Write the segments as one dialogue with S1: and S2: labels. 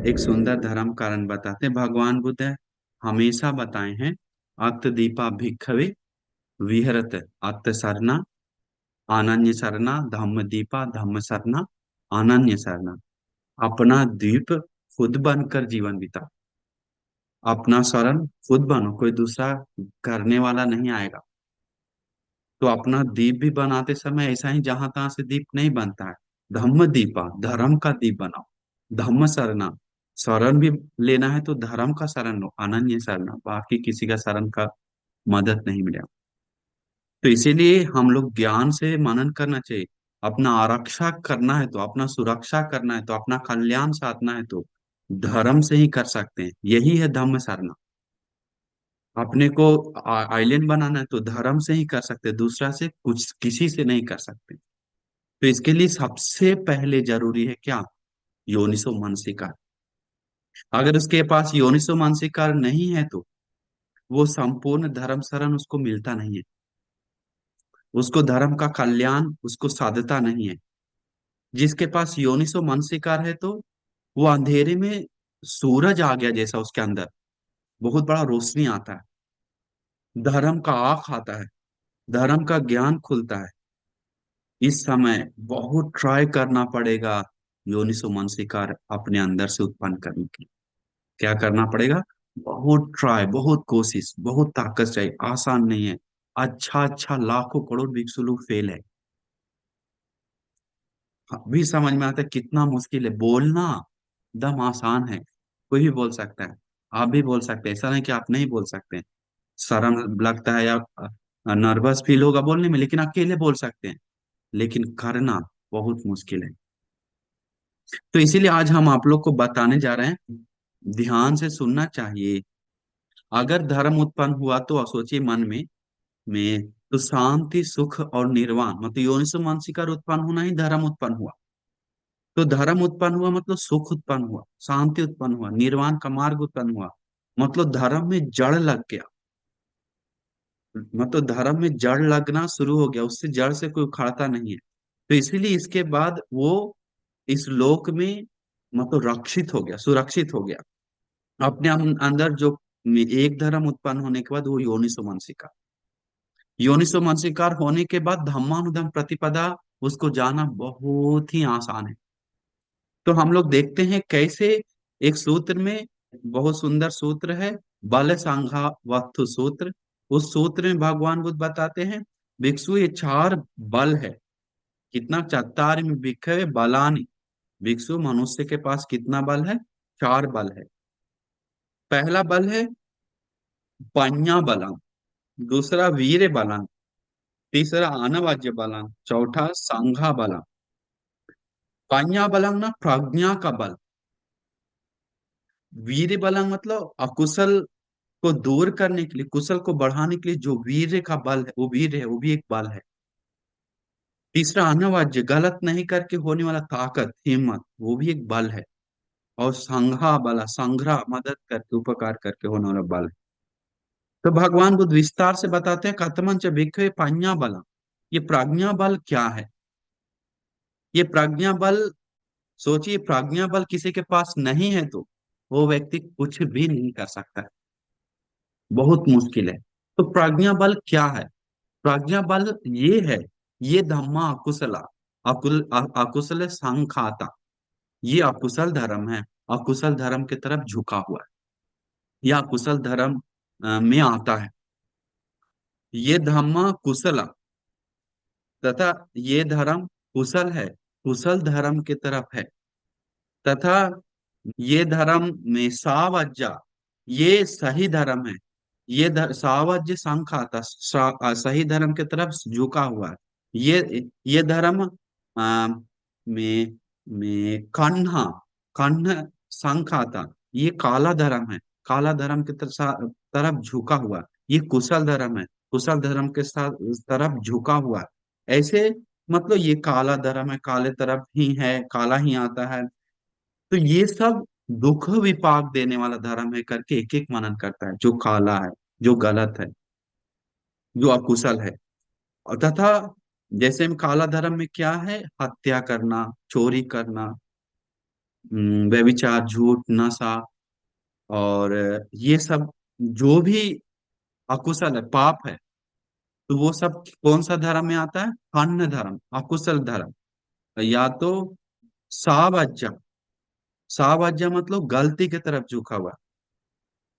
S1: एक सुंदर धर्म कारण बताते हैं भगवान बुद्ध हमेशा बताए हैं। अत्थ दीपा भिक्खवे विहरत अत्थ सरना अनन्य सरना धम्म दीपा धम्म सरना अनन्य सरना। अपना द्वीप खुद बनकर जीवन बिता। अपना शरण खुद बनो, कोई दूसरा करने वाला नहीं आएगा। तो अपना दीप भी बनाते समय ऐसा ही जहां तहां से दीप नहीं बनता है। धम्म दीपा, धर्म का दीप बनाओ। धम्म शरणा, शरण भी लेना है तो धर्म का शरण लो। अनन्य शरणा, बाकी किसी का शरण का मदद नहीं मिलेगा। तो इसीलिए हम लोग ज्ञान से मनन करना चाहिए। अपना आरक्षा करना है तो, अपना सुरक्षा करना है तो, अपना कल्याण साधना है तो धर्म से ही कर सकते हैं। यही है धम्म शरणा। अपने को आइलैंड बनाना है तो धर्म से ही कर सकते हैं, दूसरा से कुछ किसी से नहीं कर सकते। तो इसके लिए सबसे पहले जरूरी है क्या? योनिसो मनसिकार। अगर उसके पास योनिसो मनसिकार नहीं है तो वो संपूर्ण धर्म शरण उसको मिलता नहीं है। उसको धर्म का कल्याण उसको साधता नहीं है। जिसके पास योनिसो मनसिकार है तो वो अंधेरे में सूरज आ गया जैसा उसके अंदर बहुत बड़ा रोशनी आता है। धर्म का आँख आता है, धर्म का ज्ञान खुलता है। इस समय बहुत ट्राई करना पड़ेगा योनिसो मनसिकार अपने अंदर से उत्पन्न करने के लिए। क्या करना पड़ेगा? बहुत ट्राई, बहुत कोशिश, बहुत ताकत चाहिए। आसान नहीं है। अच्छा अच्छा लाखों करोड़ भिक्षु लोग फेल है। अभी समझ में आता है कितना मुश्किल है बोलना। दम आसान है, कोई भी बोल सकता है। आप भी बोल सकते हैं, ऐसा नहीं कि आप नहीं बोल सकते हैं। शर्म लगता है या नर्वस फील होगा बोलने में, लेकिन अकेले बोल सकते हैं। लेकिन करना बहुत मुश्किल है। तो इसीलिए आज हम आप लोग को बताने जा रहे हैं, ध्यान से सुनना चाहिए। अगर धर्म उत्पन्न हुआ तो सोचिए मन में तो शांति सुख और निर्वाण मतलब योनिसो मानसिकार उत्पन्न होना ही धर्म उत्पन्न हुआ। तो धर्म उत्पन्न हुआ मतलब सुख उत्पन्न हुआ, शांति उत्पन्न हुआ, निर्वाण का मार्ग उत्पन्न हुआ। मतलब धर्म में जड़ लग गया। मतलब धर्म में जड़ लगना शुरू हो गया, उससे जड़ से कोई उखाड़ता नहीं है। तो इसीलिए इसके बाद वो इस लोक में मतलब रक्षित हो गया, सुरक्षित हो गया। अपने अंदर जो एक धर्म उत्पन्न होने के बाद वो योनिसो मानसिकार। योनिसो मानसिकार होने के बाद धम्मानुधम प्रतिपदा उसको जाना बहुत ही आसान है। तो हम लोग देखते हैं कैसे एक सूत्र में, बहुत सुंदर सूत्र है, बल संघा वक्तु सूत्र। उस सूत्र में भगवान बुद्ध बताते हैं भिक्षु ये चार बल है। कितना? चत्तार में भिक्षवे बलानि। भिक्षु मनुष्य के पास कितना बल है? चार बल है। पहला बल है पඤ्ञा बलम, दूसरा वीर बलम, तीसरा अनवज्य बलम, चौथा संघा बलम। पඤ्ञा बलम ना प्रज्ञा का बल। वीर बलम मतलब अकुशल को दूर करने के लिए, कुशल को बढ़ाने के लिए जो वीर का बल है, वो वीर है, वो भी एक बल है। तीसरा अनवज्य, गलत नहीं करके होने वाला ताकत, हिम्मत, वो भी एक बल है। और संघा बला, संग्रह, मदद करके, उपकार करके होने वाला बल है। तो भगवान बुद्ध विस्तार से बताते हैं कथमन च भिक्खवे पඤ्ञा बलम। ये प्रज्ञा बल क्या है? ये प्रज्ञा बल, सोचिए प्रज्ञा बल किसी के पास नहीं है तो वो व्यक्ति कुछ भी नहीं कर सकता है। बहुत मुश्किल है। तो प्रज्ञा बल क्या है? प्रज्ञा बल ये है, ये धम्मा अकुशला, अकुशल संखाता। ये अकुशल धर्म है, अकुशल धर्म की तरफ झुका हुआ है, या कुशल धर्म में आता है। ये धम्मा कुशला तथा ये धर्म कुशल है, कुशल धर्म की तरफ है। तथा ये धर्म में सावज्जा, ये सही धर्म है। ये सावज्य संखाता, सही धर्म की तरफ झुका हुआ है। ये धर्म में कन्हा, कन्ह संखाता, ये काला धर्म है, काला धर्म की तरफ झुका हुआ है। ये कुशल धर्म है, कुशल धर्म के साथ तरफ झुका हुआ है। ऐसे मतलब ये काला धर्म है, काले तरफ ही है, काला ही आता है। तो ये सब दुख विपाक देने वाला धर्म है करके एक एक मनन करता है, जो काला है, जो गलत है, जो अकुशल है। और तथा जैसे में काला धर्म में क्या है? हत्या करना, चोरी करना, व्यभिचार, झूठ, नशा, और ये सब जो भी अकुशल है, पाप है, तो वो सब कौन सा धर्म में आता है? अन्य धर्म, अकुशल धर्म। या तो सावज्जा, सावज्जा मतलब गलती की तरफ झुका हुआ,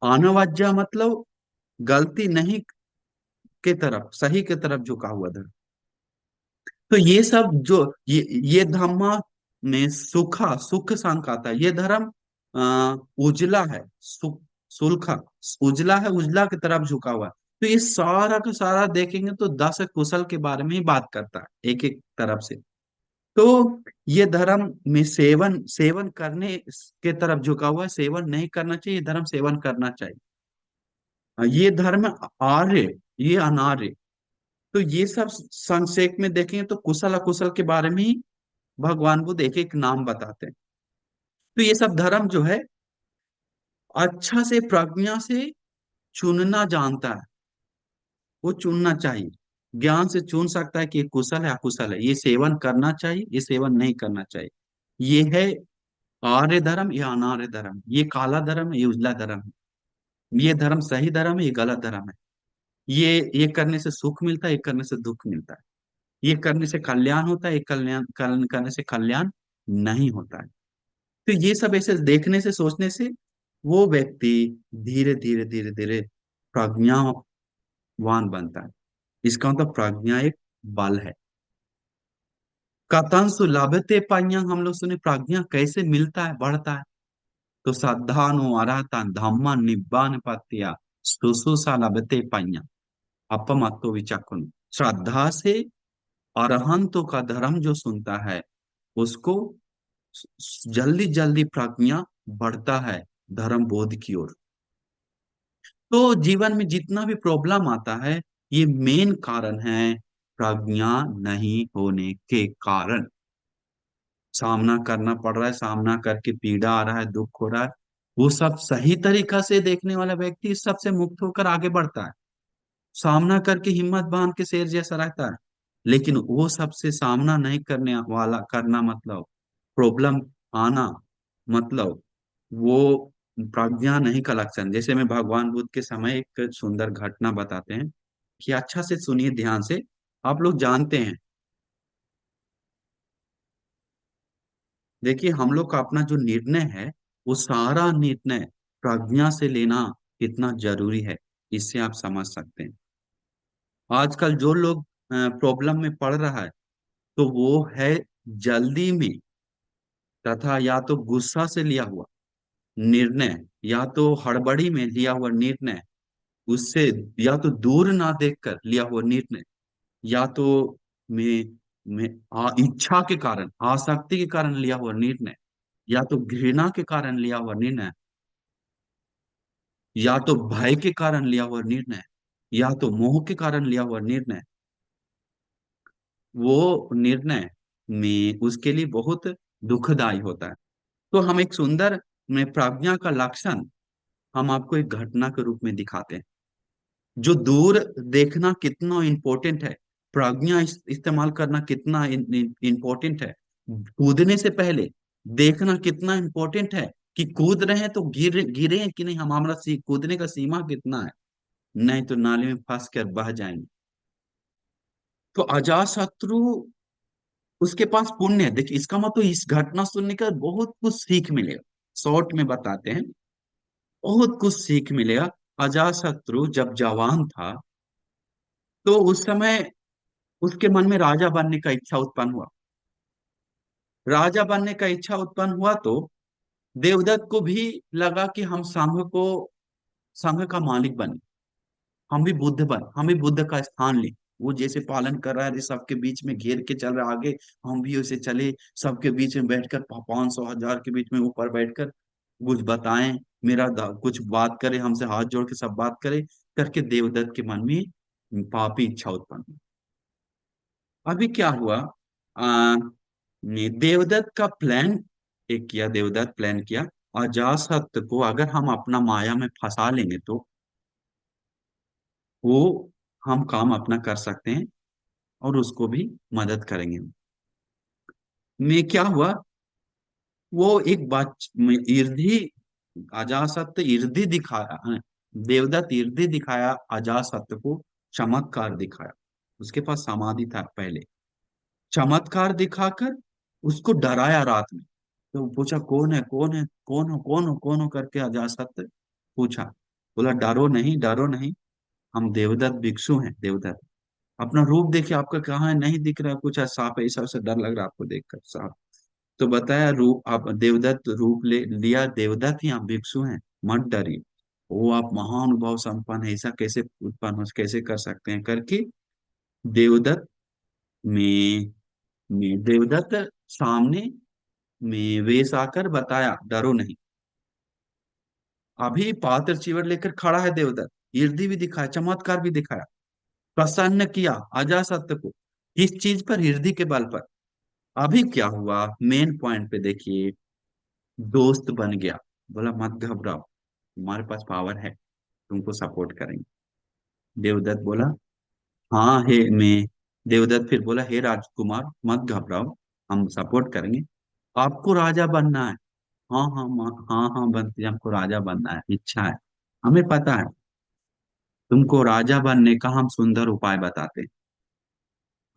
S1: अनवज्जा मतलब गलती नहीं के तरफ, सही के तरफ झुका हुआ धर्म। तो ये सब जो ये धम्मा में सुखा, सुख संक आता है। ये धर्म उजला है, सुलखा, उजला है, उजला की तरफ झुका हुआ है। तो ये सारा का सारा देखेंगे तो 10 कुशल के बारे में ही बात करता है, एक एक तरफ से। तो ये धर्म में सेवन, सेवन करने के तरफ झुका हुआ है, सेवन नहीं करना चाहिए, ये धर्म सेवन करना चाहिए। ये धर्म आर्य, ये अनार्य। तो ये सब संक्षेप में देखेंगे तो कुशल अकुशल के बारे में ही भगवान बुद्ध एक एक नाम बताते हैं। तो ये सब धर्म जो है, अच्छा से प्रज्ञा से चुनना जानता है, वो चुनना चाहिए, ज्ञान से चुन सकता है कि ये कुशल है अकुशल है, ये सेवन करना चाहिए, ये सेवन नहीं करना चाहिए। ये है आर्य धर्म या अनार्य धर्म, ये काला धर्म है, ये उजला धर्म है, ये धर्म सही धर्म है, ये गलत धर्म है। ये करने से सुख मिलता है, ये करने से दुख मिलता है, ये करने से कल्याण होता है, ये करने से कल्याण नहीं होता है। तो ये सब ऐसे देखने से, सोचने से वो व्यक्ति धीरे धीरे धीरे धीरे प्रज्ञावान बनता है। इसका मतलब प्रज्ञा एक बल है। कथन सुलभते पඤ्ඤं, हम लोग सुने प्रज्ञा कैसे मिलता है, बढ़ता है। तो श्रद्धानु अरहता धम्मा निब्बान पत्तिया सुसुसा लभते पඤ्ඤं अपमत्तो विचक्षण। श्रद्धा से अरहंतों का धर्म जो सुनता है, उसको जल्दी जल्दी प्रज्ञा बढ़ता है धर्म बोध की ओर। तो जीवन में जितना भी प्रॉब्लम आता है, ये मेन कारण है प्रज्ञा नहीं होने के कारण। सामना करना पड़ रहा है, सामना करके पीड़ा आ रहा है, दुख हो रहा है, वो सब सही तरीका से देखने वाला व्यक्ति इस सब से मुक्त होकर आगे बढ़ता है। सामना करके हिम्मत बांध के शेर जैसा रहता है। लेकिन वो सबसे सामना नहीं करने वाला, करना मतलब प्रॉब्लम आना, मतलब वो प्रज्ञा नहीं का लक्षण। जैसे मैं भगवान बुद्ध के समय एक सुंदर घटना बताते हैं, कि अच्छा से सुनिए ध्यान से। आप लोग जानते हैं, देखिए हम लोग का अपना जो निर्णय है, वो सारा निर्णय प्रज्ञा से लेना कितना जरूरी है, इससे आप समझ सकते हैं। आजकल जो लोग प्रॉब्लम में पड़ रहा है, तो वो है जल्दी में, तथा या तो गुस्सा से लिया हुआ निर्णय, या तो हड़बड़ी में लिया हुआ निर्णय, उससे या तो दूर ना देखकर लिया हुआ निर्णय, या तो में इच्छा के कारण, आसक्ति के कारण लिया हुआ निर्णय, या तो घृणा के कारण लिया हुआ निर्णय, या तो भय के कारण लिया हुआ निर्णय, या तो मोह के कारण लिया हुआ निर्णय, वो निर्णय में उसके लिए बहुत दुखदाई होता है। तो हम एक सुंदर में प्रज्ञा का लक्षण हम आपको एक घटना के रूप में दिखाते हैं, जो दूर देखना कितना इम्पोर्टेंट है, प्रज्ञा इस्तेमाल करना कितना इम्पोर्टेंट है। कूदने से पहले देखना कितना इम्पोर्टेंट है, कि कूद रहे हैं तो गिरे कि नहीं, हमारा कूदने का सीमा कितना है, नहीं तो नाले में फंस कर बह जाएंगे। तो अजात शत्रु, उसके पास पुण्य है। देखिए इसका मतलब इस घटना सुनने का बहुत कुछ सीख मिलेगा। शॉर्ट में बताते हैं, बहुत कुछ सीख मिलेगा। अजात शत्रु जब जवान था, तो उस समय उसके मन में राजा बनने का इच्छा उत्पन्न हुआ। राजा बनने का इच्छा उत्पन्न हुआ तो देवदत्त को भी लगा कि हम संघ का मालिक बने, हम भी बुद्ध बन, हम भी बुद्ध का स्थान लें। वो जैसे पालन कर रहा है, सबके बीच में घेर के चल रहा है आगे, हम भी उसे चले, सबके बीच में बैठकर 500 1000 के बीच में ऊपर बैठकर कुछ बताएं, कुछ बात करे, हमसे हाथ जोड़ के सब बात करे, करके देवदत्त के मन में पापी इच्छा उत्पन्न हुई। अभी क्या हुआ, देवदत्त का प्लान एक किया, देवदत्त प्लान किया, अजासत को अगर हम अपना माया में फंसा लेंगे तो वो हम काम अपना कर सकते हैं, और उसको भी मदद करेंगे। में क्या हुआ, वो एक बात में इर्धि, अजासत्त इर्धि दिखाया है। देवदत्त इर्धि दिखाया, अजासत्त को चमत्कार दिखाया। उसके पास समाधि था पहले, चमत्कार दिखाकर उसको डराया रात में। तो पूछा कौन है, कौन है, कौन हो, कौन हो, कौन हो करके अजासत्त पूछा। बोला डरो नहीं, डरो नहीं, हम देवदत्त भिक्षु हैं, देवदत्त। अपना रूप देखिए, आपका कहाँ है, नहीं दिख रहा है, कुछ है, सांप है, इस सबसे डर लग रहा है आपको देखकर, सांप। तो बताया रूप, आप देवदत्त रूप ले लिया, देवदत्त ही आप भिक्षु हैं, मत डरिए। वो आप महानुभाव संपन्न है, ऐसा कैसे उत्पन्न हो, कैसे कर सकते हैं करके देवदत्त में देवदत्त सामने में वेश आकर बताया डरो नहीं। अभी पात्र चिवड़ लेकर खड़ा है देवदत्त, इर्दी भी दिखाया, चमत्कार भी दिखाया, प्रसन्न किया अजासत्त को। किस चीज पर? हृदय के बल पर। अभी क्या हुआ, मेन पॉइंट पे देखिए, दोस्त बन गया। बोला मत घबराओ, तुम्हारे पास पावर है, तुमको सपोर्ट करेंगे। देवदत्त बोला हाँ हे मैं देवदत्त फिर बोला हे राजकुमार मत घबराओ, हम सपोर्ट करेंगे। आपको राजा बनना है? हाँ हाँ हाँ हाँ बंती, हमको राजा बनना है, इच्छा है, हमें पता है। तुमको राजा बनने का हम सुंदर उपाय बताते हैं।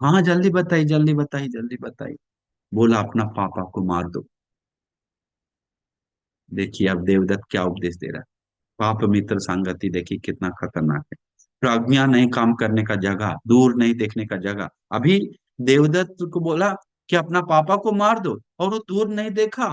S1: हाँ जल्दी बताइए, जल्दी बताइए, जल्दी बताइए। बोला अपना पापा को मार दो। देखिए अब देवदत्त क्या उपदेश दे रहा है। पाप मित्र संगति देखिए कितना खतरनाक है। प्रज्ञा नहीं काम करने का जगह, दूर नहीं देखने का जगह। अभी देवदत्त को बोला कि अपना पापा को मार दो, और वो दूर नहीं देखा।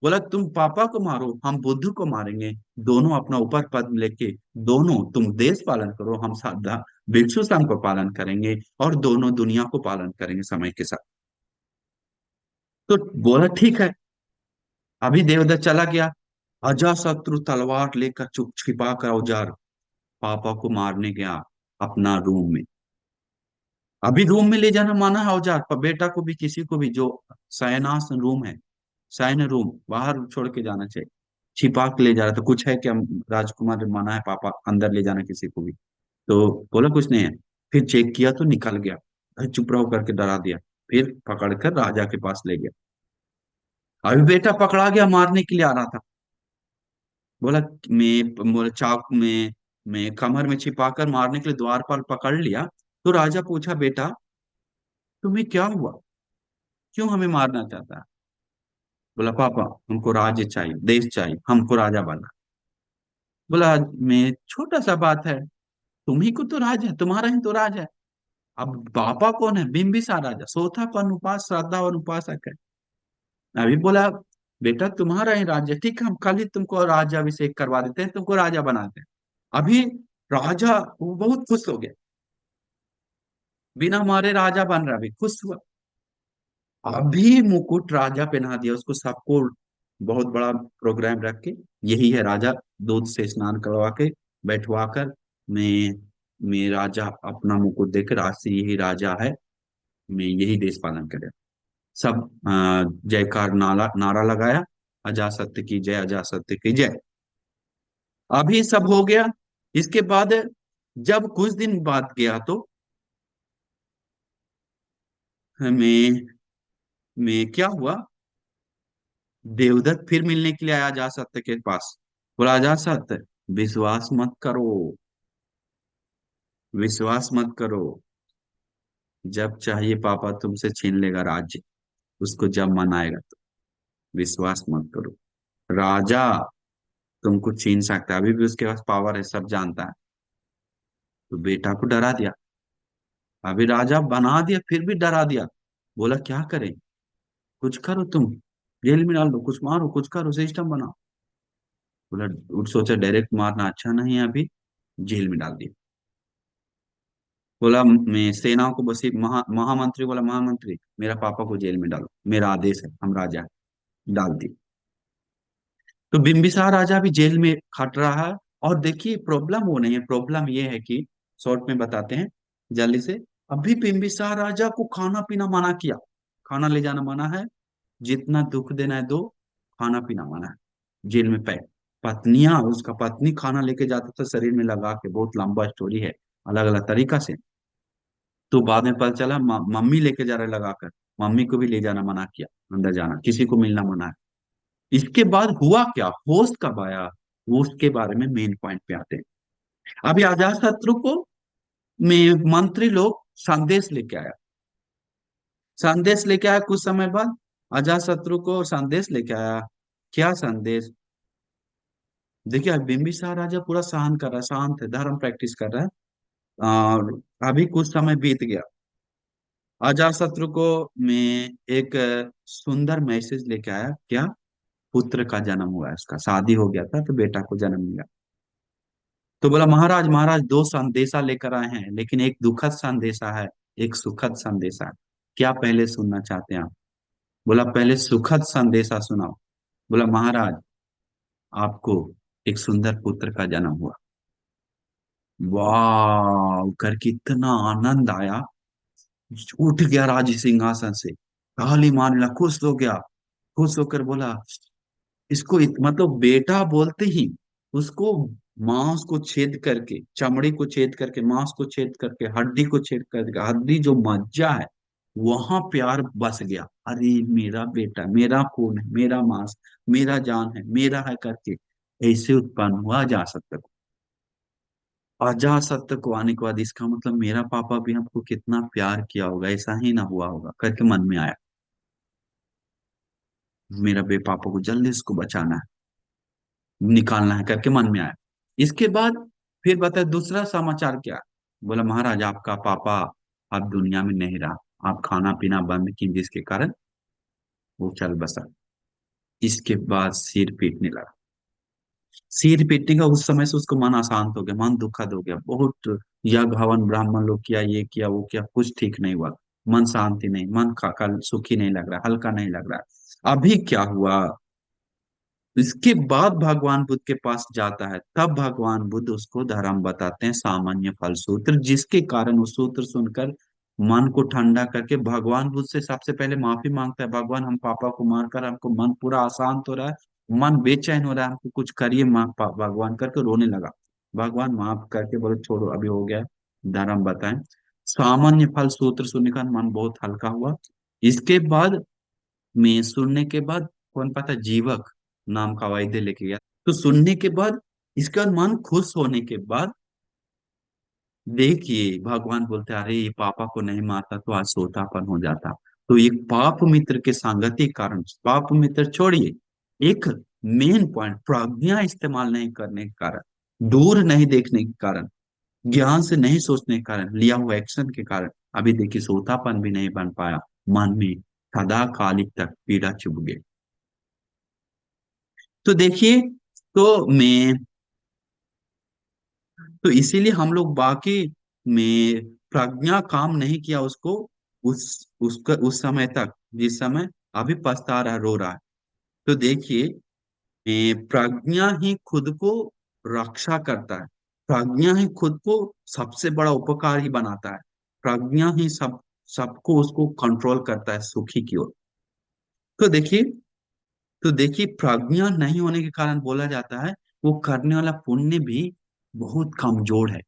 S1: बोला तुम पापा को मारो, हम बुद्ध को मारेंगे, दोनों अपना ऊपर पद लेके, दोनों तुम देश पालन करो, हम साधा भिक्षु संघ को पालन करेंगे, और दोनों दुनिया को पालन करेंगे समय के साथ। तो बोला ठीक है। अभी देवदत्त चला गया, अजाशत्रु तलवार लेकर चुप छिपा कर औजार पापा को मारने गया अपना रूम में। अभी रूम में ले जाना माना है औजार पर, बेटा को भी किसी को भी जो शयनास रूम है, शयन रूम बाहर छोड़ के जाना चाहिए। छिपा के ले जा रहा था, कुछ है क्या? राजकुमार ने माना है पापा अंदर ले जाना किसी को भी। तो बोला कुछ नहीं है। फिर चेक किया तो निकल गया। अरे चुप रहो करके डरा दिया। फिर पकड़कर राजा के पास ले गया। अभी बेटा पकड़ा गया, मारने के लिए आ रहा था। बोला बोला चाक में मैं कमर में छिपाकर मारने के लिए द्वारपाल पकड़ लिया। तो राजा पूछा बेटा तुम्हें क्या हुआ, क्यों हमें मारना चाहता है? बोला पापा हमको राज्य चाहिए, देश चाहिए, हमको राजा बनना। बोला मैं छोटा सा बात है, तुम ही को तो राज है, तुम्हारा ही तो राज है। अब पापा कौन है? बिंबिसार राजा, सोतापन उपास श्रद्धा और उपासक है। अभी बोला बेटा तुम्हारा ही राज्य, ठीक है हम कल ही तुमको राज्याभिषेक करवा देते हैं, तुमको राजा बनाते हैं। अभी राजा वो बहुत खुश हो गया, बिना मारे राजा बन रहा, अभी खुश हुआ। अभी मुकुट राजा पहना दिया उसको, सबको बहुत बड़ा प्रोग्राम रख के, यही है राजा, दूध से स्नान करवा के बैठवा कर, मैं राजा अपना मुकुट देकर आज से यही राजा है, मैं यही देश पालन करे। सब जयकार नारा नारा लगाया, अजासत्य की जय, अजासत्य की जय। अभी सब हो गया। इसके बाद जब कुछ दिन बाद गया तो मैं क्या हुआ, देवदत्त फिर मिलने के लिए आया अजासत्य के पास। बोला अजासत्य विश्वास मत करो, विश्वास मत करो, जब चाहिए पापा तुमसे छीन लेगा राज्य, उसको जब मन आएगा तो। विश्वास मत करो, राजा तुमको छीन सकता है, अभी भी उसके पास पावर है, सब जानता है। तो बेटा को डरा दिया, अभी राजा बना दिया फिर भी डरा दिया। बोला क्या करें, कुछ करो तुम, जेल में डाल दो, कुछ मारो, कुछ करो, सिस्टम बनाओ। बोला सोचा डायरेक्ट मारना अच्छा नहीं है, अभी जेल में डाल दिया। बोला मैं सेनाओं को बस महामंत्री बोला महामंत्री मेरा पापा को जेल में डालो, मेरा आदेश है, हम राजा हैं। डाल दी। तो बिम्बिसार राजा भी जेल में खट रहा है। और देखिए प्रॉब्लम वो नहीं है, प्रॉब्लम ये है कि, शॉर्ट में बताते हैं जल्दी से। अभी बिम्बिसार राजा को खाना पीना मना किया, खाना ले जाना मना है, जितना दुख देना है दो, खाना पीना मना है, जेल में पैक। पत्नियां, उसका पत्नी खाना लेके जाता था शरीर में लगा के, बहुत लंबा स्टोरी है, अलग अलग तरीका से। तो बाद में पता चला मम्मी लेके जा रहे लगाकर, मम्मी को भी ले जाना मना किया, अंदर जाना, किसी को मिलना मना है। इसके बाद हुआ क्या, होश कब आया, वो उसके बारे में मेन पॉइंट पे आते हैं। अभी अजात शत्रु को में मंत्री लोग संदेश लेके आया, संदेश लेके आया कुछ समय बाद, अजात शत्रु को संदेश लेके आया। क्या संदेश? देखिए बिंबिसार राजा पूरा सहन कर रहा है, शांत है, धर्म प्रैक्टिस कर रहा है। और अभी कुछ समय बीत गया, अजातशत्रु को में एक सुंदर मैसेज लेके आया। क्या? पुत्र का जन्म हुआ है, उसका शादी हो गया था तो बेटा को जन्म मिला। तो बोला महाराज महाराज दो संदेशा लेकर आए हैं, लेकिन एक दुखद संदेशा है, एक सुखद संदेशा है। क्या पहले सुनना चाहते हैं आप? बोला पहले सुखद संदेशा सुनाओ। बोला महाराज आपको एक सुंदर पुत्र का जन्म हुआ। वाह करके इतना आनंद आया, उठ गया राज सिंहासन से, ताली मारने लगा, खुश हो गया। खुश होकर बोला इसको मतलब बेटा बोलते ही उसको मांस को छेद करके, चमड़ी को छेद करके, मांस को छेद करके, हड्डी को छेद करके, हड्डी जो मज्जा है वहां प्यार बस गया। अरे मेरा बेटा, मेरा खून है, मेरा मांस, मेरा जान है, मेरा है करके ऐसे उत्पन्न हुआ जा सकता। अजासत्त को आने के बाद इसका मतलब मेरा पापा भी हमको कितना प्यार किया होगा, ऐसा ही ना हुआ होगा करके मन में आया। मेरा बे पापा को जल्दी इसको बचाना है, निकालना है करके मन में आया। इसके बाद फिर बताया दूसरा समाचार क्या? बोला महाराज आपका पापा अब दुनिया में नहीं रहा, आप खाना पीना बंद किए जिसके कारण वो चल बसा। इसके बाद सिर पीटने लगा। सिर पीटने का उस समय से उसको मन अशांत हो गया, मन दुखद हो गया बहुत। यज्ञ हवन ब्राह्मण लोग किया, ये किया वो किया, कुछ ठीक नहीं हुआ। मन शांति नहीं, मन का कल सुखी नहीं लग रहा, हल्का नहीं लग रहा। अभी क्या हुआ? इसके बाद भगवान बुद्ध के पास जाता है, तब भगवान बुद्ध उसको धर्म बताते हैं, सामान्य फल सूत्र, जिसके कारण वो सूत्र सुनकर मन को ठंडा करके भगवान बुद्ध से सबसे पहले माफी मांगता है। भगवान हम पापा को मारकर हमको मन पूरा अशांत हो रहा है, मन बेचैन हो रहा है, हमको कुछ करिए भगवान करके रोने लगा। भगवान माफ करके बोले छोड़ो अभी हो गया, धर्म बताएं। सामान्य फल सूत्र सुनने का मन बहुत हल्का हुआ। इसके बाद में सुनने के बाद कौन पता जीवक नाम का वाद्य लेके गया। तो सुनने के बाद इसके बाद मन खुश होने के बाद देखिए भगवान बोलते अरे ये पापा को नहीं मारता तो आज सोतापन हो जाता। तो एक पाप मित्र के संगति के कारण, पाप मित्र छोड़िए, एक मेन पॉइंट प्रज्ञा इस्तेमाल नहीं करने के कारण, दूर नहीं देखने के कारण, ज्ञान से नहीं सोचने के कारण, लिया हुआ एक्शन के कारण अभी देखिए सोतापन भी नहीं बन पाया, मन में सदा कालिक तक पीड़ा चुभ गई। तो देखिए, तो मैं तो इसीलिए हम लोग बाकी में प्रज्ञा काम नहीं किया उसको, उसका उस समय तक जिस समय अभी पछता रहा, रो रहा है। तो देखिए प्रज्ञा ही खुद को रक्षा करता है, प्रज्ञा ही खुद को सबसे बड़ा उपकार ही बनाता है, प्रज्ञा ही सबको उसको कंट्रोल करता है सुखी की ओर। तो देखिए, तो देखिए प्रज्ञा नहीं होने के कारण बोला जाता है वो करने वाला पुण्य भी बहुत कमजोर है।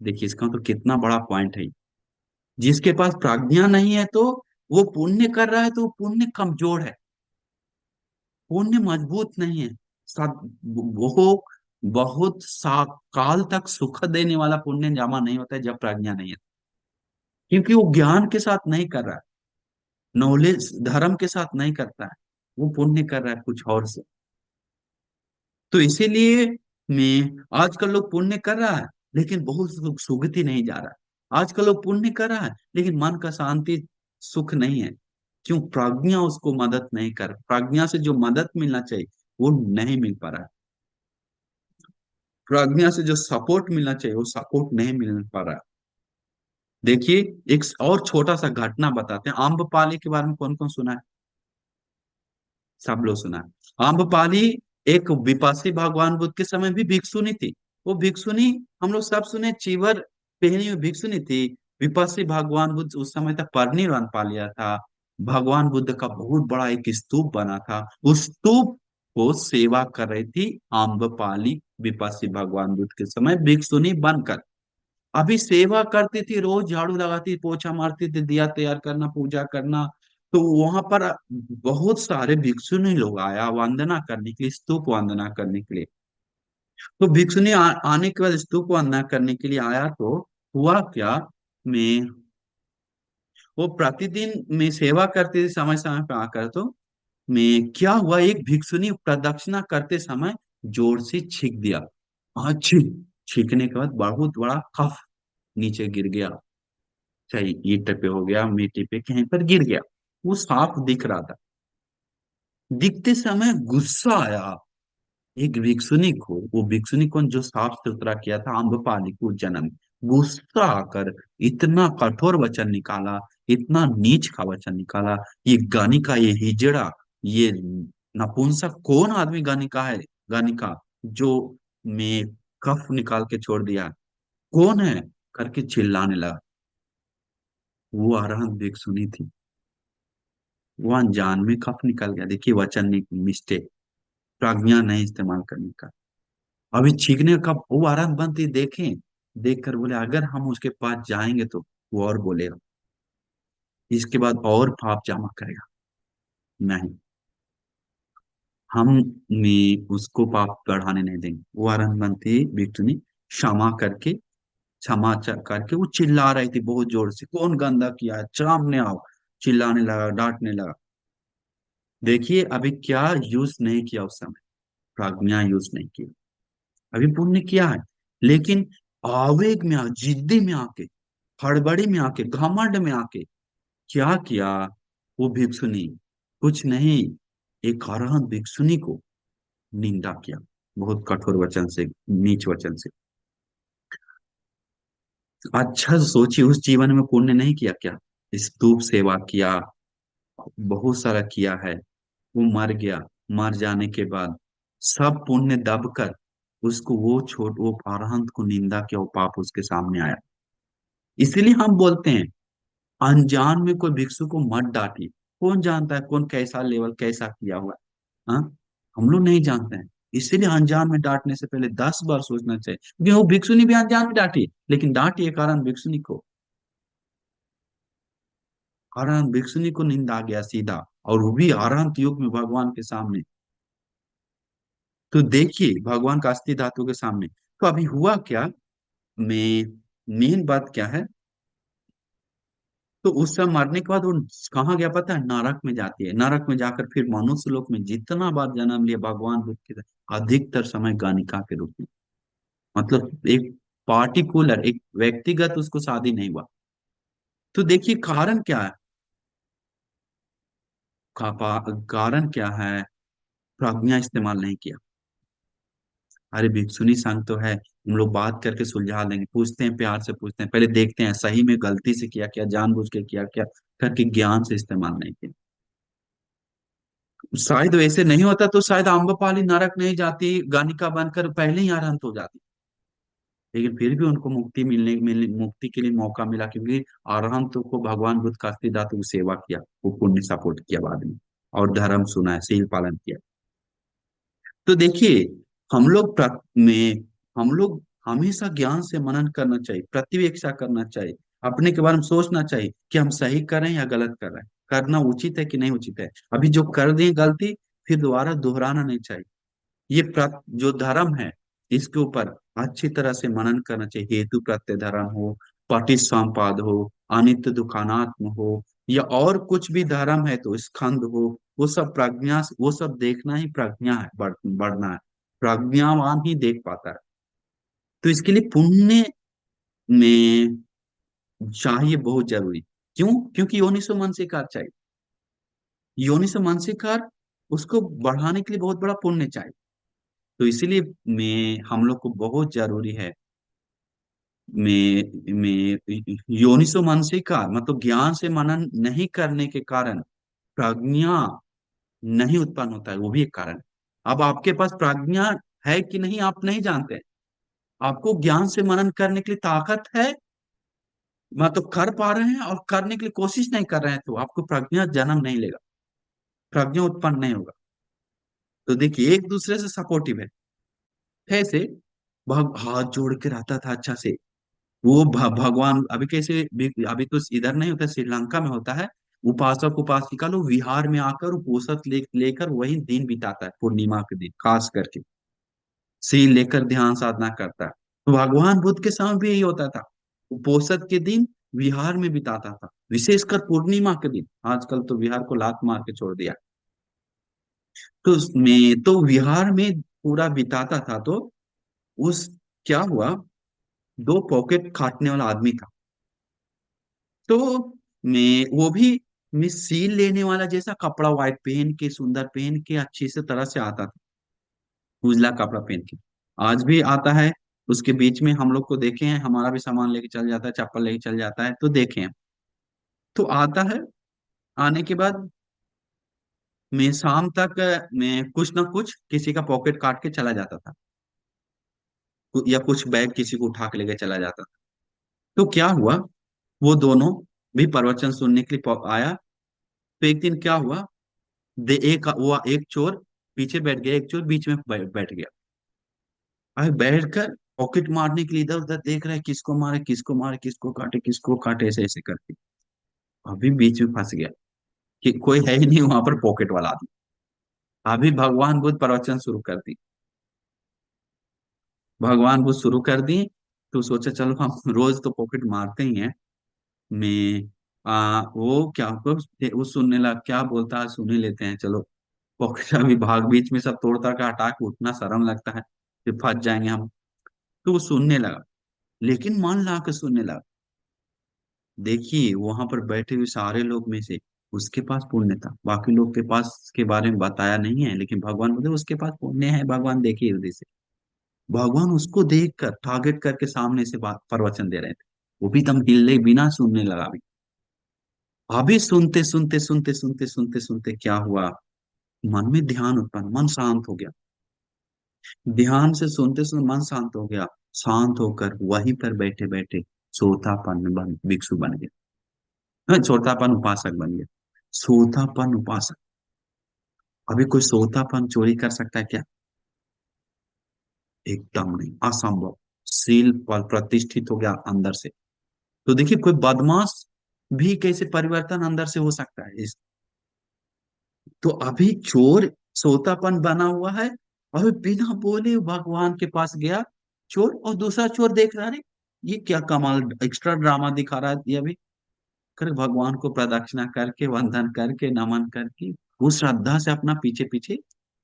S1: देखिए इसका तो कितना बड़ा पॉइंट है। जिसके पास प्रज्ञा नहीं है तो वो पुण्य कर रहा है तो वो पुण्य कमजोर है, पुण्य मजबूत नहीं है। वो बहुत सा काल तक सुख देने वाला पुण्य जमा नहीं होता है जब प्रज्ञा नहीं है, क्योंकि वो ज्ञान के साथ नहीं कर रहा है, नॉलेज धर्म के साथ नहीं करता है, वो पुण्य कर रहा है कुछ और से। तो इसीलिए मैं आजकल लोग पुण्य कर रहा है लेकिन बहुत सुगति नहीं जा रहा है। आजकल लोग पुण्य कर रहा है लेकिन मन का शांति सुख नहीं है। क्यों? प्रज्ञा उसको मदद नहीं कर, प्रज्ञा से जो मदद मिलना चाहिए वो नहीं मिल पा रहा है, प्रज्ञा से जो सपोर्ट मिलना चाहिए वो सपोर्ट नहीं मिल पा रहा है। देखिए एक और छोटा सा घटना बताते हैं, आम्रपाली के बारे में कौन कौन सुना है? सब लोग सुना है। आम्रपाली एक विपासी भगवान बुद्ध के समय भी भिक्षुनी थी। वो भिक्षुनी हम लोग सब सुने, चीवर पहनी हुई भिक्षुनी थी। विपासी भगवान बुद्ध उस समय तक परिनिर्वाण पा लिया था। भगवान बुद्ध का बहुत बड़ा एक स्तूप बना था, उस स्तूप को सेवा कर रही थी आम्रपाली, विपासी भगवान बुद्ध के समय भिक्षुनी बनकर। अभी सेवा करती थी, रोज झाड़ू लगाती, पोछा मारती थी, दिया तैयार करना, पूजा करना। तो वहां पर बहुत सारे भिक्षुनी लोग आया वंदना करने के लिए, स्तूप वंदना करने के लिए। तो भिक्षुनी आने के बाद स्तूप वंदना करने के लिए आया तो हुआ क्या, मैं वो प्रतिदिन मैं सेवा करती थी समय समय पे आकर, तो मैं क्या हुआ, एक भिक्षुनी प्रदक्षिणा करते समय जोर से छींक दिया। छींकने के बाद बहुत बड़ा कफ नीचे गिर गया, चाहे ईंट पे हो गया, मिट्टी पे कहीं पर गिर गया। वो साफ दिख रहा था। दिखते समय गुस्सा आया एक भिक्षुनी को, वो भिक्षुनी को जो साफ सुथरा किया था आम्रपाली को जन्म, गुस्सा आकर इतना कठोर वचन निकाला, इतना नीच का वचन निकाला। ये गणिका, ये हिजड़ा, ये नपुंसक, कौन आदमी गणिका है, गणिका जो मैं कफ निकाल के छोड़ दिया, कौन है करके चिल्लाने लगा। वो अरहंत भिक्षुनी थी, वो अनजान में कफ निकल गया। देखिए वचन मिस्टेक, प्रज्ञा नहीं इस्तेमाल करने का। अभी छींकने का वो आरंभ बनती देखें, देख कर बोले अगर हम उसके पास जाएंगे तो वो और बोलेगा, इसके बाद और पाप जमा करेगा। नहीं, हम में उसको पाप बढ़ाने नहीं देंगे। वो आरंभ बनती भिक्टुनी क्षमा करके, करके वो चिल्ला रही थी बहुत जोर से, कौन गंदा किया है, सामने आओ। चिल्लाने लगा, डांटने लगा। देखिए अभी क्या यूज नहीं किया उस समय, प्रज्ञा यूज नहीं किया, अभी पुण्य किया है। लेकिन आवेग में जिद्दी में आके, हड़बड़ी में आके, घमंड में आके क्या किया वो भिक्षुनी, कुछ नहीं, एक अरहंत भिक्षुनी को निंदा किया बहुत कठोर वचन से, नीच वचन से। अच्छा सोचिए उस जीवन में पुण्य नहीं किया क्या, स्तूप सेवा किया, बहुत सारा किया है। वो मर गया, मर जाने के बाद सब पुण्य दबकर उसको वो अरहंत को निंदा किया, वो पाप उसके सामने आया। इसीलिए हम बोलते हैं अनजान में कोई भिक्षु को मत डांटिए। कौन जानता है कौन कैसा लेवल कैसा किया हुआ है, हाँ? हम लोग नहीं जानते हैं। इसीलिए अनजान में डांटने से पहले 10 बार सोचना चाहिए, क्योंकि वो भिक्षुनी भी अनजान में डांटी, लेकिन डांटी के कारण भिक्षुनी को, कारण भिक्षुनी को निंदा गया सीधा, और वो भी अरहंत युग में भगवान के सामने। तो देखिए भगवान का अस्थि धातु के सामने। तो अभी हुआ क्या, मैं मेन बात क्या है, तो उस समय मरने के बाद वो कहाँ गया पता है, नरक में जाती है। नरक में जाकर फिर मनुष्य लोक में जितना बार जन्म लिया भगवान बुद्ध के अधिकतर समय गणिका के रूप में, मतलब एक पार्टिकुलर एक व्यक्तिगत उसको शादी नहीं हुआ। तो देखिए कारण क्या है, कारण क्या है, प्रज्ञा इस्तेमाल नहीं किया। अरे भिक्षुनी संघ तो है, हम लोग बात करके सुलझा लेंगे, पूछते हैं प्यार से, पूछते हैं पहले, देखते हैं सही में गलती से किया क्या, जानबूझ के किया क्या, करके ज्ञान से इस्तेमाल नहीं किया। शायद वैसे नहीं होता तो शायद आम्रपाली नरक नहीं जाती, गानिका बनकर पहले ही अरहंत हो जाती। लेकिन फिर भी उनको मुक्ति के लिए मौका मिला, क्योंकि अरहंत को भगवान बुद्ध का अस्थित धातु की सेवा किया, वो पुण्य सपोर्ट किया बाद में, और धर्म सुना, शील पालन किया। तो देखिए हम लोग में हम लोग हमेशा ज्ञान से मनन करना चाहिए, प्रतिवेक्षा करना चाहिए, अपने के बारे में सोचना चाहिए कि हम सही कर रहे हैं या गलत कर रहे हैं, करना उचित है कि नहीं उचित है। अभी जो कर दी गलती फिर दोबारा दोहराना नहीं चाहिए। ये जो धर्म है इसके ऊपर अच्छी तरह से मनन करना चाहिए। हेतु प्रत्यय धर्म हो, पटिसंपाद हो, अनित्य दुखानात्म हो, या और कुछ भी धर्म है तो स्कंद हो, वो सब प्रज्ञा, वो सब देखना ही प्रज्ञा है, बढ़ना है। प्रज्ञावान ही देख पाता है। तो इसके लिए पुण्य में चाहिए बहुत जरूरी। क्यों? क्योंकि योनिसो मनसिकार चाहिए। योनिसो मनसिकार उसको बढ़ाने के लिए बहुत बड़ा पुण्य चाहिए। तो इसीलिए मैं हम लोग को बहुत जरूरी है, में योनिसो मानसिकार मतलब ज्ञान से मनन नहीं करने के कारण प्रज्ञा नहीं उत्पन्न होता है, वो भी एक कारण है। अब आपके पास प्रज्ञा है कि नहीं आप नहीं जानते, आपको ज्ञान से मनन करने के लिए ताकत है, मतलब कर पा रहे हैं और करने के लिए कोशिश नहीं कर रहे हैं, तो आपको प्रज्ञा जन्म नहीं लेगा, प्रज्ञा उत्पन्न नहीं होगा। तो देखिए एक दूसरे से सपोर्टिव है। कैसे? हाथ जोड़ के रहता था अच्छा से, वो भगवान अभी कैसे, अभी तो इधर नहीं होता, श्रीलंका में होता है। उपासक उपासिका लोग विहार में आकर उपोषण लेकर वही दिन बिताता है, पूर्णिमा के दिन खास करके शील लेकर ध्यान साधना करता है। तो भगवान बुद्ध के समय भी यही होता था, उपोषण के दिन विहार में बिताता था, विशेषकर पूर्णिमा के दिन। आजकल तो विहार को लात मार के छोड़ दिया। तो उसमें तो विहार में पूरा बिताता था। तो उस क्या हुआ, दो पॉकेट काटने वाला आदमी था। तो मैं वो भी मैं सील लेने वाला जैसा कपड़ा व्हाइट पहन के, सुंदर पहन के, अच्छी से तरह से आता था, उजला कपड़ा पहन के। आज भी आता है। उसके बीच में हम लोग को देखे हैं, हमारा भी सामान लेके चल जाता है, चप्पल लेके चल जाता है, तो देखे हैं। तो आता है, आने के बाद मैं शाम तक मैं कुछ ना कुछ किसी का पॉकेट काट के चला जाता था, या कुछ बैग किसी को उठा के लेके चला जाता था। तो क्या हुआ, वो दोनों भी प्रवचन सुनने के लिए आया। तो एक दिन क्या हुआ, एक चोर पीछे बैठ गया, एक चोर बीच में बैठ गया। अरे बैठकर पॉकेट मारने के लिए इधर उधर देख रहा है, किसको मारे किसको मारे, किसको काटे किसको काटे, ऐसे ऐसे करके अभी बीच में फंस गया कि कोई है ही नहीं वहां पर पॉकेट वाला आदमी। अभी भगवान बुद्ध प्रवचन शुरू कर दी, भगवान बुद्ध शुरू कर दी। तो सोचा चलो हम रोज तो पॉकेट मारते ही हैं। मैं वो क्या वो सुनने लगा, क्या बोलता है सुन ही लेते हैं चलो। पॉकेट अभी भाग बीच में सब तोड़ ताड़ के हटा के उठना शर्म लगता है, फिर फंस जाएंगे हम। तो वो सुनने लगा, लेकिन मन ला के सुनने लगा। देखिए वहां पर बैठे हुए सारे लोग में से उसके पास पुण्य था, बाकी लोग के पास के बारे में बताया नहीं है, लेकिन भगवान बोले उसके पास पुण्य है, भगवान देखिए हृदय से। भगवान उसको देख कर टारगेट करके सामने से बात प्रवचन दे रहे थे। वो भी दम हिले बिना सुनने लगा। अभी सुनते सुनते सुनते सुनते सुनते सुनते क्या हुआ, मन में ध्यान उत्पन्न, मन शांत हो गया। ध्यान से सुनते सुनते मन शांत हो गया। शांत होकर वहीं पर बैठे बैठे सोतापन भिक्षु बन गया। सोतापन उपासक बन गया। सोतापन उपासक। अभी कोई सोतापन चोरी कर सकता है क्या? एकदम नहीं, असंभव। सील पर प्रतिष्ठित हो गया अंदर से। तो देखिए कोई बदमाश भी कैसे परिवर्तन अंदर से हो सकता है। तो अभी चोर सोतापन बना हुआ है, और बिना बोले भगवान के पास गया चोर, और दूसरा चोर देख रहा है ये क्या कमाल एक्स्ट्रा ड्रामा दिखा रहा है ये अभी। कर भगवान को प्रदक्षिणा करके, वंदन करके, नमन करके वो श्रद्धा से अपना पीछे पीछे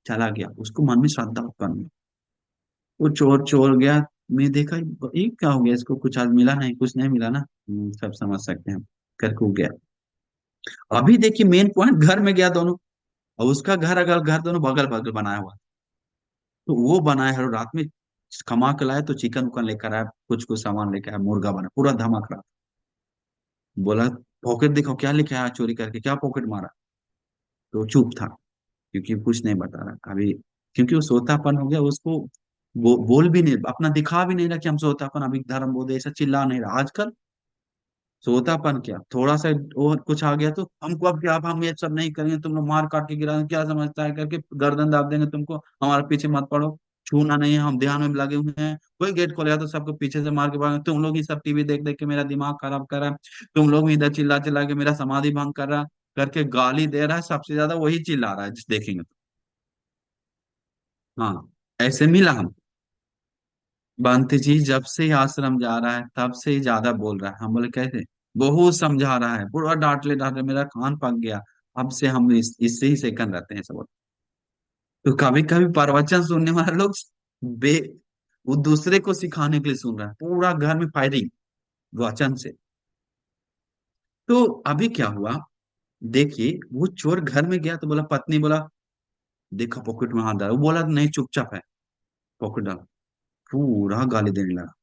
S1: चला गया, उसको मन में श्रद्धा उत्पन्न हुई। वो चोर चोर गया। मैं देखा ये क्या हो गया, इसको कुछ आज मिला नहीं, कुछ नहीं मिला ना। सब समझ सकते हैं करके वो गया। अभी देखिए मेन पॉइंट, घर में गया दोनों, और उसका घर अगर घर दोनों बगल बगल बनाया हुआ। तो वो बनाया है, रात में कमा के लाया, तो चिकन उकन लेकर आया, कुछ कुछ सामान लेकर आया, मुर्गा बना पूरा धमक रहा। बोला पॉकेट दिखाओ, क्या लेके आया चोरी करके, क्या पॉकेट मारा? तो चुप था, क्योंकि कुछ नहीं बता रहा अभी, क्योंकि वो सोतापन हो गया उसको। बोल भी नहीं, अपना दिखा भी नहीं रहा कि हम सोतापन अभी धर्म बोधे ऐसा चिल्ला नहीं रहा आजकल। सोतापन क्या, थोड़ा सा और कुछ आ गया तो हमको अब क्या, अब हम ये सब नहीं करेंगे, तुम लोग मार काट के गिरा क्या समझता है करके गर्दन दाब देंगे तुमको, हमारे पीछे मत पड़ो, छूना नहीं है, हम ध्यान में लगे हुए हैं। कोई गेट खोलेगा तो सबको पीछे से मार के भागे, तुम लोग ही सब टीवी देख देख के मेरा दिमाग खराब कर रहा है, तुम लोग भी इधर चिल्ला चिल्ला के मेरा समाधि भंग कर रहा, करके गाली दे रहा है। सबसे ज्यादा वही चिल्ला रहा है जिस देखेंगे तो। हाँ, ऐसे मिला हम। बंती जी जब से ही आश्रम जा रहा है तब से ही ज्यादा बोल रहा है। हम बोले कैसे? बहुत समझा रहा है, पूरा डांट ले मेरा कान पक गया। अब से हम इससे ही सेकंड रहते हैं सब। तो कभी कभी प्रवचन सुनने वाले लोग बे वो दूसरे को सिखाने के लिए सुन रहा है, पूरा घर में फायरिंग वचन से। तो अभी क्या हुआ, देखिए वो चोर घर में गया तो बोला, पत्नी बोला देखा पॉकेट में हाथ डाला, वो बोला नहीं चुपचाप है, पॉकेट डाल, पूरा गाली देने लगा।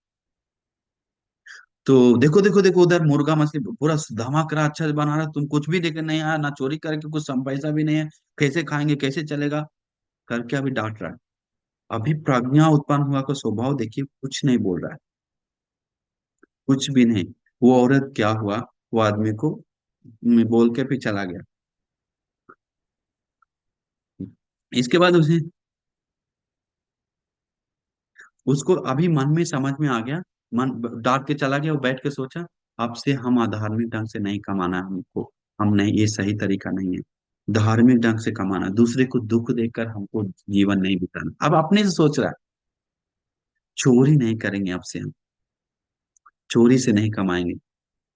S1: तो देखो देखो देखो उधर मुर्गा मछली पूरा धमाक रहा, अच्छा से बना रहा, तुम कुछ भी लेकर नहीं आया, ना चोरी करके, कुछ सम पैसा भी नहीं है, कैसे खाएंगे कैसे चलेगा, करके अभी डांट रहा है। अभी प्रज्ञा उत्पन्न हुआ का स्वभाव देखिए, कुछ नहीं बोल रहा है, कुछ भी नहीं। वो औरत क्या हुआ, वो आदमी को बोल के फिर चला गया। इसके बाद उसे उसको अभी मन में समझ में आ गया, मन डांट के चला गया, वो बैठ के सोचा अब से हम अधार्मिक ढंग से नहीं कमाना है हमको, हम नहीं, ये सही तरीका नहीं है। धार्मिक ढंग से कमाना, दूसरे को दुख देकर हमको जीवन नहीं बिताना। अब अपने से सोच रहा है, चोरी नहीं करेंगे अब से हम, चोरी से नहीं कमाएंगे।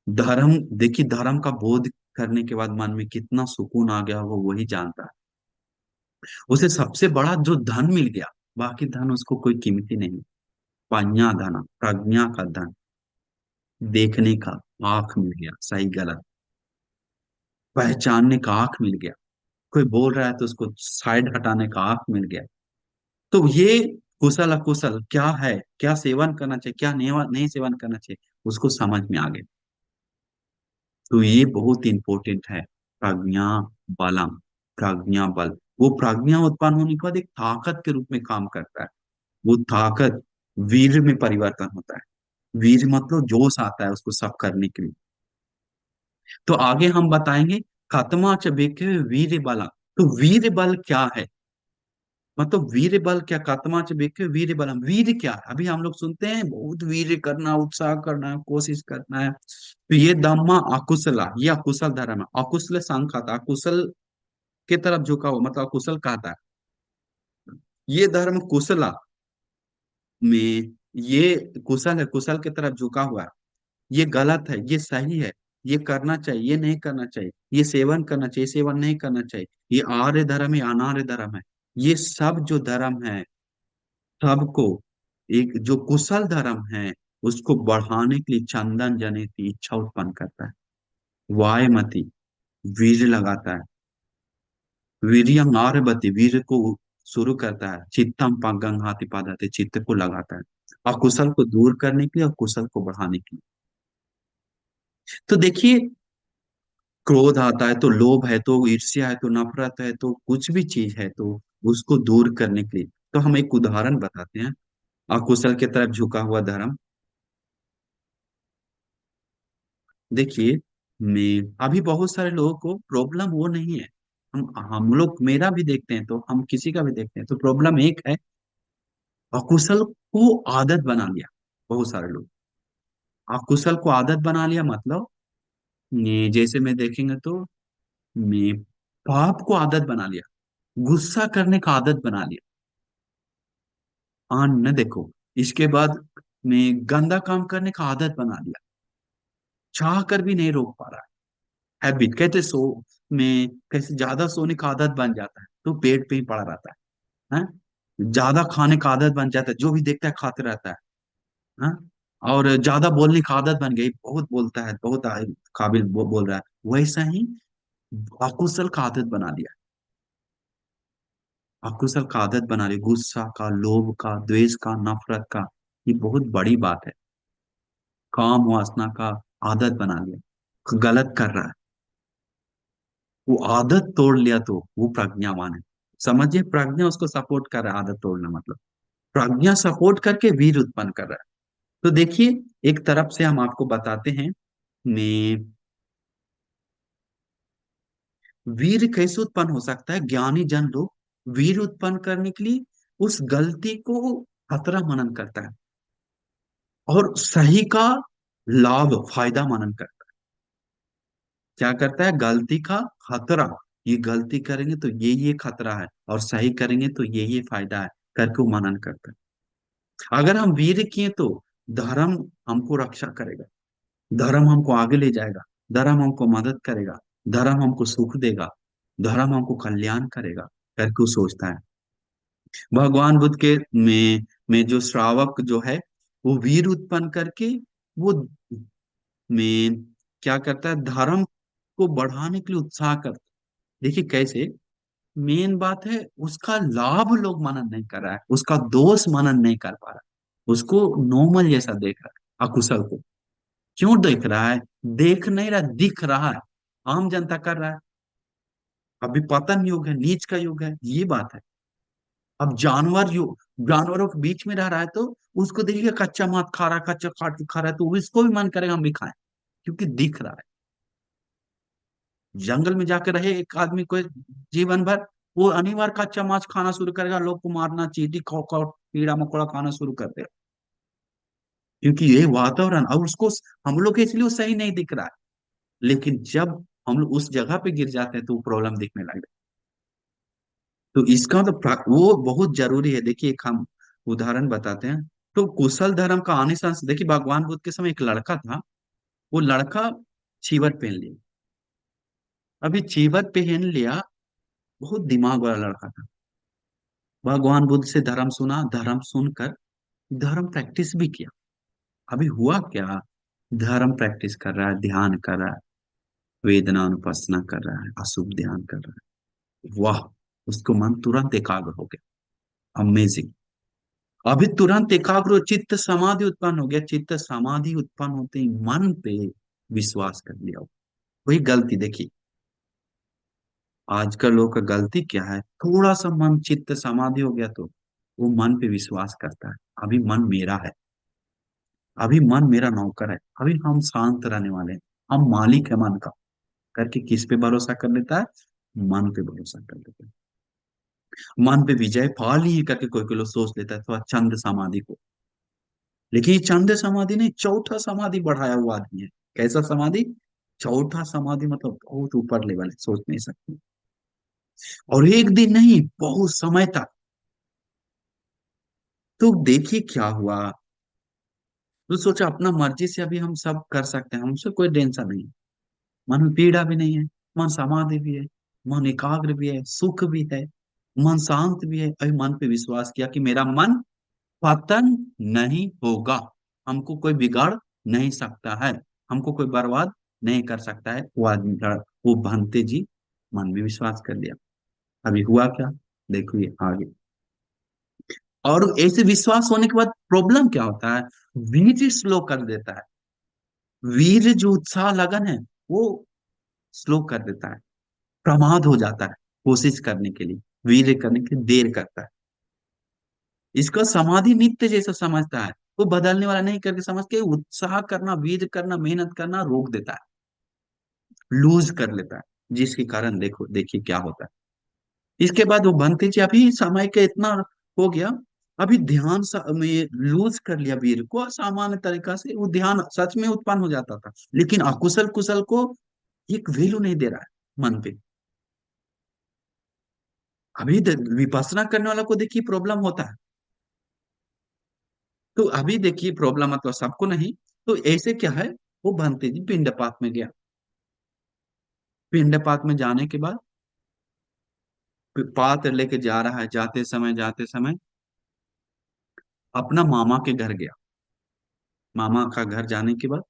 S1: धर्म, देखिए धर्म का बोध करने के बाद मन में कितना सुकून आ गया, वो वही जानता है। उसे सबसे बड़ा जो धन मिल गया, बाकी धन उसको कोई कीमती नहीं। प्रज्ञा धन, प्रज्ञा का धन, देखने का आंख मिल गया, सही गलत पहचानने का आंख मिल गया। कोई बोल रहा है तो उसको साइड हटाने का आंख मिल गया। तो ये कुशल अकुशल क्या है, क्या सेवन करना चाहिए, क्या नहीं नहीं सेवन करना चाहिए, उसको समझ में आ गया। तो ये बहुत इंपॉर्टेंट है। प्रज्ञा बलम, प्रज्ञा बल। वो प्रज्ञा उत्पन्न होने के बाद एक ताकत के रूप में काम करता है। वो ताकत वीर में परिवर्तन होता है। वीर मतलब जोश आता है उसको सब करने के लिए। तो आगे हम बताएंगे, खत्मा च बेके वीर बलम। तो वीर बल क्या है, मतलब वीर बल क्या, कतमा च बेके वीर बलम, वीर क्या है? अभी हम लोग सुनते हैं बहुत वीर करना, उत्साह करना, कोशिश करना है। तो ये धम्मा अकुशला, ये अकुशल धर्म है। अकुशल संघ आता, अकुशल के तरफ झुका हुआ मतलब अकुशल कहता है। ये धर्म कुशला में, ये कुशल है, कुशल की तरफ झुका हुआ है। ये गलत है, ये सही है, ये करना चाहिए, ये नहीं करना चाहिए, ये सेवन करना चाहिए, सेवन नहीं करना चाहिए। ये आर्य धर्म है, अनार्य धर्म है। ये सब जो धर्म है, सबको, एक जो कुशल धर्म है उसको बढ़ाने के लिए चंदन जनित इच्छा उत्पन्न करता है। वायमती, वीर लगाता है। वीर्यं आरभते, वीर को शुरू करता है। चित्तम गंहाति पादते, चित्त को लगाता है अकुशल को दूर करने के लिए और कुशल को बढ़ाने के लिए। तो देखिए, क्रोध आता है तो, लोभ है तो, ईर्ष्या है तो, नफरत है तो, कुछ भी चीज है तो, उसको दूर करने के लिए। तो हम एक उदाहरण बताते हैं, अकुशल की तरफ झुका हुआ धर्म। देखिए, मैं अभी बहुत सारे लोगों को प्रॉब्लम वो नहीं है। हम लोग, मेरा भी देखते हैं तो, हम किसी का भी देखते हैं तो, प्रॉब्लम एक है, अकुशल को आदत बना लिया बहुत सारे लोग। अकुशल को आदत बना लिया मतलब, ये जैसे मैं देखेंगे तो, मैं पाप को आदत बना लिया, गुस्सा करने का आदत बना लिया। न देखो, इसके बाद मैं गंदा काम करने का आदत बना लिया, चाह कर भी नहीं रोक पा रहा। हैबिट कहते सो में, कैसे ज्यादा सोने का आदत बन जाता है तो पेट पे ही पड़ा रहता है। ज्यादा खाने का आदत बन जाता है, जो भी देखता है खाते रहता है। हाँ? और ज्यादा बोलने की आदत बन गई, बहुत बोलता है, बहुत काबिल बोल रहा है। वैसा ही अकुशल का आदत बना लिया, अकुशल का आदत बना लिया, गुस्सा का, लोभ का, द्वेष का, नफरत का। ये बहुत बड़ी बात है। काम वासना का आदत बना लिया, गलत कर रहा है। वो आदत तोड़ लिया तो वो प्रज्ञावान है। समझिए, प्रज्ञा उसको सपोर्ट कर रहा है, आदत तोड़ना मतलब प्रज्ञा सपोर्ट करके वीर उत्पन्न कर रहा है। तो देखिए, एक तरफ से हम आपको बताते हैं, में वीर कैसे उत्पन्न हो सकता है। ज्ञानी जन लोग वीर उत्पन्न करने के लिए उस गलती को खतरा मनन करता है, और सही का लाभ फायदा मनन करता है। क्या करता है, गलती का खतरा, ये गलती करेंगे तो ये खतरा है, और सही करेंगे तो ये फायदा है, करके वो मनन करता है। अगर हम वीर किए तो धर्म हमको रक्षा करेगा, धर्म हमको आगे ले जाएगा, धर्म हमको मदद करेगा, धर्म हमको सुख देगा, धर्म हमको कल्याण करेगा, करके वो सोचता है। भगवान बुद्ध के में जो श्रावक जो है, वो वीर उत्पन्न करके, वो में क्या करता है, धर्म को बढ़ाने के लिए उत्साह करता है। देखिए कैसे, मेन बात है, उसका लाभ लोग मनन नहीं कर रहा है, उसका दोष मनन नहीं कर पा रहा, उसको नॉर्मल जैसा देख रहा है अकुशल को। क्यों देख रहा है, देख नहीं रहा, दिख रहा है। आम जनता कर रहा है। अभी पतन युग है, नीच का युग है, ये बात है। अब जानवर युग, जानवरों के बीच में रह रहा है तो उसको देखिए कच्चा मांस खा रहा है, कच्चा काट के खा रहा है, तो उसको भी मन करेगा हम भी खाएं, क्योंकि दिख रहा है। जंगल में जाकर रहे एक आदमी को जीवन भर, वो अनिवार्य कच्चा मांस खाना शुरू करेगा, लोग को मारना, चींटी कीड़ा मकोड़ा खाना शुरू कर देगा, क्योंकि ये वातावरण, और उसको हम लोग के इसलिए वो सही नहीं दिख रहा है। लेकिन जब हम लोग उस जगह पे गिर जाते हैं तो प्रॉब्लम दिखने लग जाए। तो इसका तो वो बहुत जरूरी है। देखिए एक हम उदाहरण बताते हैं। तो कुशल धर्म का आनिशंस देखिए, भगवान बुद्ध के समय एक लड़का था। वो लड़का चीवर पहन लिया। अभी चीवर पहन लिया, बहुत दिमाग वाला लड़का था। भगवान बुद्ध से धर्म सुना, धर्म सुनकर धर्म प्रैक्टिस भी किया। अभी हुआ क्या, धर्म प्रैक्टिस कर रहा है, ध्यान कर रहा है, वेदना अनुपासना कर रहा है, अशुभ ध्यान कर रहा है। वाह, उसको मन तुरंत एकाग्र हो गया। अमेजिंग। अभी तुरंत एकाग्र चित्त समाधि उत्पन्न हो गया। चित्त समाधि उत्पन्न होते ही मन पे विश्वास कर लिया। वही गलती देखिए, आजकल लोगों का गलती क्या है, थोड़ा सा मन चित्त समाधि हो गया तो वो मन पे विश्वास करता है, अभी मन मेरा है, अभी मन मेरा नौकर है, अभी हम शांत रहने वाले हैं, हम मालिक है मन का, करके किस पे भरोसा कर लेता है, मन पे भरोसा कर लेता है। मन पे विजय पा ली करके कोई कोई लोग सोच लेता है थोड़ा चंद समाधि को। लेकिन ये चंद समाधि नहीं, चौथा समाधि बढ़ाया हुआ आदमी है। कैसा समाधि, चौथा समाधि मतलब बहुत ऊपर लेवल है, सोच नहीं सकते। और एक दिन नहीं, बहुत समय तक। तो देखिए क्या हुआ, तो सोचा अपना मर्जी से अभी हम सब कर सकते हैं, हमसे कोई टेंशन नहीं, मन में पीड़ा भी नहीं है, मन समाधि भी है, मन एकाग्र भी है, सुख भी है, मन शांत भी है। अभी मन पे विश्वास किया कि मेरा मन पतन नहीं होगा, हमको कोई बिगाड़ नहीं सकता है, हमको कोई बर्बाद नहीं कर सकता है। वो आदमी वो भंते जी मन में विश्वास कर लिया। अभी हुआ क्या, देखो ये आगे। और ऐसे विश्वास होने के बाद प्रॉब्लम क्या होता है, वीर्य स्लो कर देता है। वीर जो उत्साह लगन है वो स्लो कर देता है, प्रमाद हो जाता है। कोशिश करने के लिए, वीर करने के लिए देर करता है। इसको समाधि नित्य जैसा समझता है, वो बदलने वाला नहीं करके समझ के उत्साह करना, वीर करना, मेहनत करना रोक देता है, लूज कर लेता है। जिसके कारण देखो देखिए क्या होता है। इसके बाद वो बनते जी अभी समय का इतना हो गया, अभी ध्यान में लूज कर लिया वीर को, सामान्य तरीका से वो ध्यान सच में उत्पन्न हो जाता था, लेकिन अकुशल कुशल को एक वैल्यू नहीं दे रहा है मन पे। अभी विपස්සना करने वाला को देखिए प्रॉब्लम होता है। तो अभी देखिए प्रॉब्लम मतलब सबको नहीं। तो ऐसे क्या है, वो भंते जी पिंडपात में गया। पिंडपात में जाने के बाद पात्र लेके जा रहा है, जाते समय अपना मामा के घर गया। मामा का घर जाने के बाद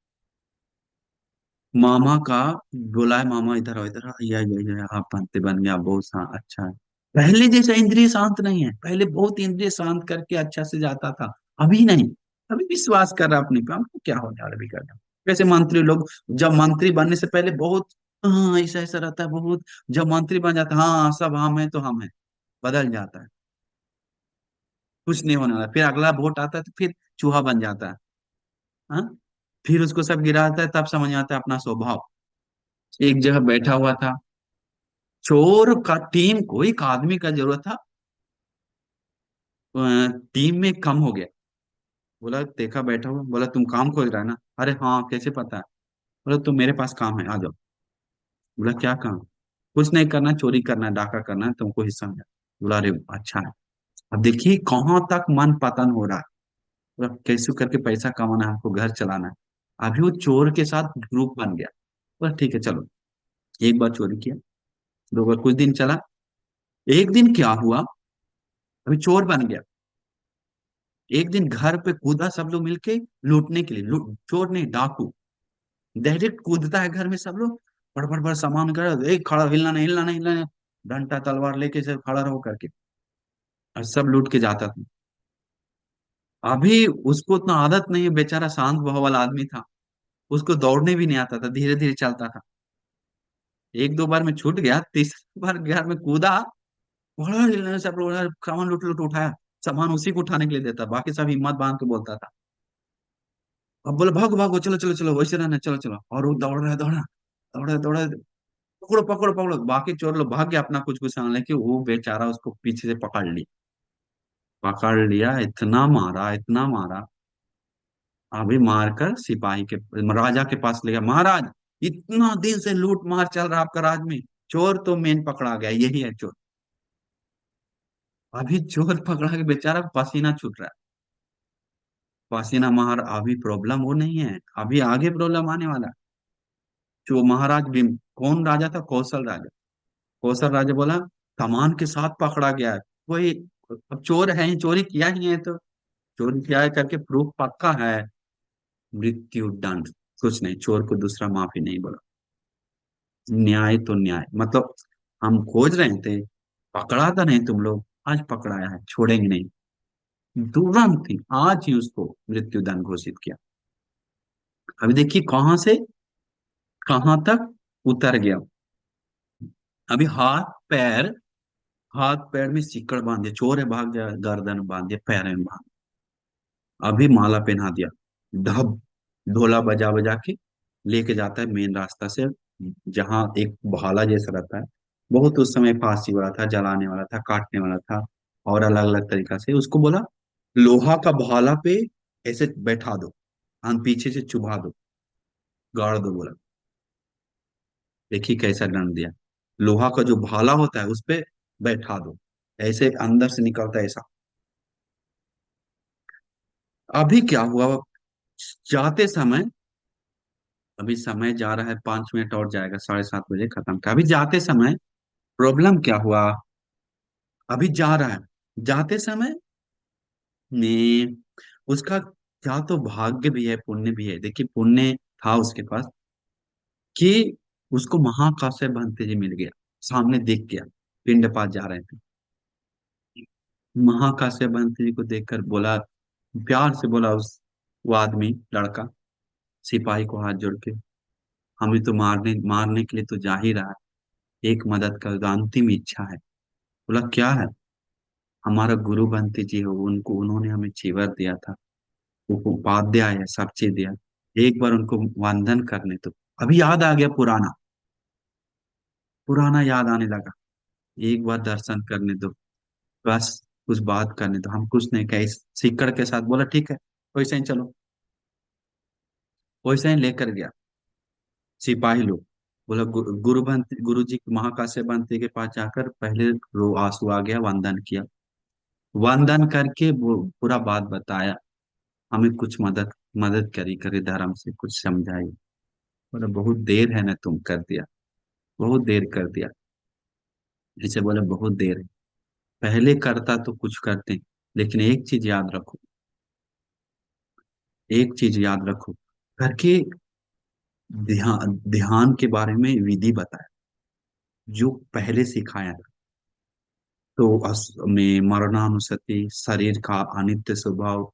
S1: मामा का बुलाए, मामा इधर आओ, इधर आओ, या आप बनते बन गया, बहुत अच्छा है। पहले जैसा इंद्रिय शांत नहीं है, पहले बहुत इंद्रिय शांत करके अच्छा से जाता था, अभी नहीं। अभी विश्वास कर रहा अपने पे, हमको क्या होने वाला भी करना। वैसे मंत्री लोग जब मंत्री बनने से पहले बहुत, हाँ ऐसा ऐसा रहता है बहुत, जब मंत्री बन जाता है हाँ सब हम है तो हम है, बदल जाता है, कुछ नहीं होने वाला। फिर अगला वोट आता है तो फिर चूहा बन जाता है। हाँ, फिर उसको सब गिराता है, तब समझ में आता है अपना स्वभाव। एक जगह बैठा हुआ था, चोर का टीम को एक आदमी का जरूरत था, टीम में कम हो गया। बोला देखा बैठा हुआ, बोला तुम काम खोज रहा है ना, अरे हाँ कैसे पता है, बोला तुम मेरे पास काम है आ जाओ। बोला क्या काम, कुछ नहीं करना, चोरी करना है, डाका करना है, तुमको हिस्सा मिला। बोला अरे अच्छा है। अब देखिए कहाँ तक मन पतन हो रहा है। बोला कैसे करके पैसा कमाना है, हमको घर चलाना है। अभी वो चोर के साथ ग्रुप बन गया। बोला ठीक है चलो। एक बार चोरी किया, दो बार, कुछ दिन चला। एक दिन क्या हुआ, अभी चोर बन गया। एक दिन घर पे कूदा सब लोग मिलके लूटने के लिए, चोर नहीं डाकू, डायरेक्ट कूदता है घर में सब लोग, बड़ बड़ बड़ सामान कर, एक खड़ा, हिलना नहीं हिलना नहीं हिलना नहीं, डंडा तलवार लेके सब खड़ा रहो करके, और सब लूट के जाता था। अभी उसको उतना आदत नहीं है, बेचारा शांत भाव वाला आदमी था, उसको दौड़ने भी नहीं आता था, धीरे धीरे चलता था। एक दो बार में छूट गया, तीसरी बार घर में कूदा, बड़ा हिलने, सब लोग सामान लूट लूट उठाया। सामान उसी को उठाने के लिए देता, बाकी सब हिम्मत बांध के बोलता था। अब बोले भागो भागो, चलो चलो चलो, वैसे रहना, चलो चलो, और वो दौड़ रहा है, दौड़ा है, पकड़ो पकड़ो पकड़ो, बाकी चोर लोग भाग गया अपना कुछ कुछ सामान लेके, वो बेचारा उसको पीछे से पकड़ लिया। पकड़ लिया, इतना मारा इतना मारा। अभी मारकर सिपाही के, राजा के पास ले गया, महाराज इतना दिन से लूट मार चल रहा आपका राज में, चोर तो मेन पकड़ा गया, यही है चोर। अभी चोर पकड़ा के बेचारा को पसीना छूट रहा है, पसीना मार। अभी प्रॉब्लम वो नहीं है, अभी आगे प्रॉब्लम आने वाला है। जो महाराज भीम, कौन राजा था, कौशल राजा। कौशल राजा बोला सामान के साथ पकड़ा गया है कोई, अब चोर है ही, चोरी किया ही है तो चोरी किया है करके प्रूफ पक्का है, मृत्यु दंड। कुछ नहीं, चोर को दूसरा माफी नहीं बोला। न्याय तो न्याय, मतलब हम खोज रहे थे, पकड़ा था नहीं तुम लोग, आज पकड़ाया है, छोड़ेंगे नहीं। तुरंत ही आज ही उसको मृत्यु दंड घोषित किया। अभी देखिए कहां से कहां तक उतर गया। अभी हाथ पैर, हाथ पैर में सिकड़ बांध दिया, चोर है भाग गया, गर्दन बांध दिया, पैर में बांध, अभी माला पहना दिया, ढब, ढोला बजा बजा के लेके जाता है मेन रास्ता से, जहाँ एक भाला जैसा रहता है। बहुत उस समय फांसी वाला था, जलाने वाला था, काटने वाला था, और अलग अलग तरीका से उसको बोला लोहा का भाला पे ऐसे बैठा दो, पीछे से चुभा दो, गाड़ दो बोला। देखिए कैसा दंड दिया, लोहा का जो भाला होता है उस पे बैठा दो, ऐसे अंदर से निकलता है ऐसा। अभी क्या हुआ, जाते समय, अभी समय जा रहा है, 5 मिनट और जाएगा, 7:30 बजे खत्म का। अभी जाते समय प्रॉब्लम क्या हुआ, अभी जा रहा है, जाते समय में उसका क्या तो भाग्य भी है, पुण्य भी है। देखिए पुण्य था उसके पास कि उसको महाकाश्यप बनते जी मिल गया, सामने दिख गया, पिंडपात जा रहे थे। महाकाश्यप बनते जी को देखकर बोला, प्यार से बोला उस, वो आदमी, लड़का, सिपाही को हाथ जोड़ के, हमें तो मारने मारने के लिए तो जा ही रहा है, एक मदद कर दो, अंतिम इच्छा है। बोला क्या है, हमारा गुरु बनते जी हो, उनको, उन्होंने हमें चीवर दिया था, उपाध्याय है, सब चीज दिया, एक बार उनको वंदन करने तो। अभी याद आ गया पुराना, पुराना याद आने लगा, एक बार दर्शन करने दो, बस कुछ बात करने दो, हम कुछ नहीं कहे, सीकड़ के साथ बोला ठीक है, वैसे ही चलो, वैसे ही लेकर गया सिपाही लोग। बोला गुरु जी महाकाश्यप बनते के पास जाकर पहले रो आंसू आ गया, वंदन किया, वंदन करके वो पूरा बात बताया, हमें कुछ मदद मदद करी करे, धर्म से कुछ समझाई। बोला बहुत देर है ना, तुम कर दिया, बहुत देर कर दिया। जैसे बोले बहुत देर है, पहले करता तो कुछ करते, लेकिन एक चीज याद रखो, एक चीज याद रखो करके, ध्यान, ध्यान के बारे में विधि बताया, जो पहले सिखाया था। तो में मरणानुसति, शरीर का अनित्य स्वभाव,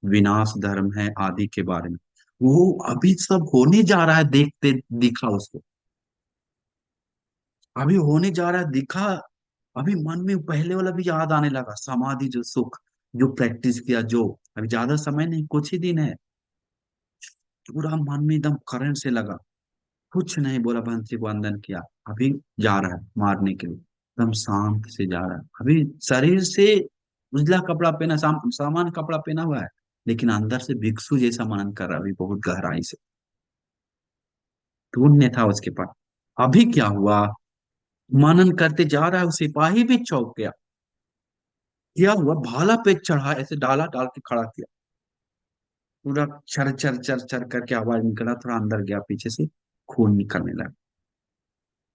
S1: विनाश धर्म है आदि के बारे में, वो अभी सब होने जा रहा है, देखते दिखा उसको, अभी होने जा रहा है दिखा। अभी मन में पहले वाला भी याद आने लगा, समाधि जो सुख, जो प्रैक्टिस किया, जो अभी ज्यादा समय नहीं, कुछ ही दिन है, पूरा मन में एकदम करंट से लगा, कुछ नहीं बोला, बंसी को वंदन किया, अभी जा रहा है मारने के लिए, एकदम शांत से जा रहा है। अभी शरीर से उजला कपड़ा पहना, सामान्य कपड़ा पहना हुआ है, लेकिन अंदर से भिक्षु जैसा मनन कर रहा है, अभी बहुत गहराई से, शून्य था उसके पास। अभी क्या हुआ, मनन करते जा रहा है, वो सिपाही भी चौंक गया, क्या हुआ, भाला पे चढ़ा, ऐसे डाला, डाल के खड़ा किया, पूरा चर चर चर चर करके आवाज निकला, थोड़ा अंदर गया, पीछे से खून निकलने लगा,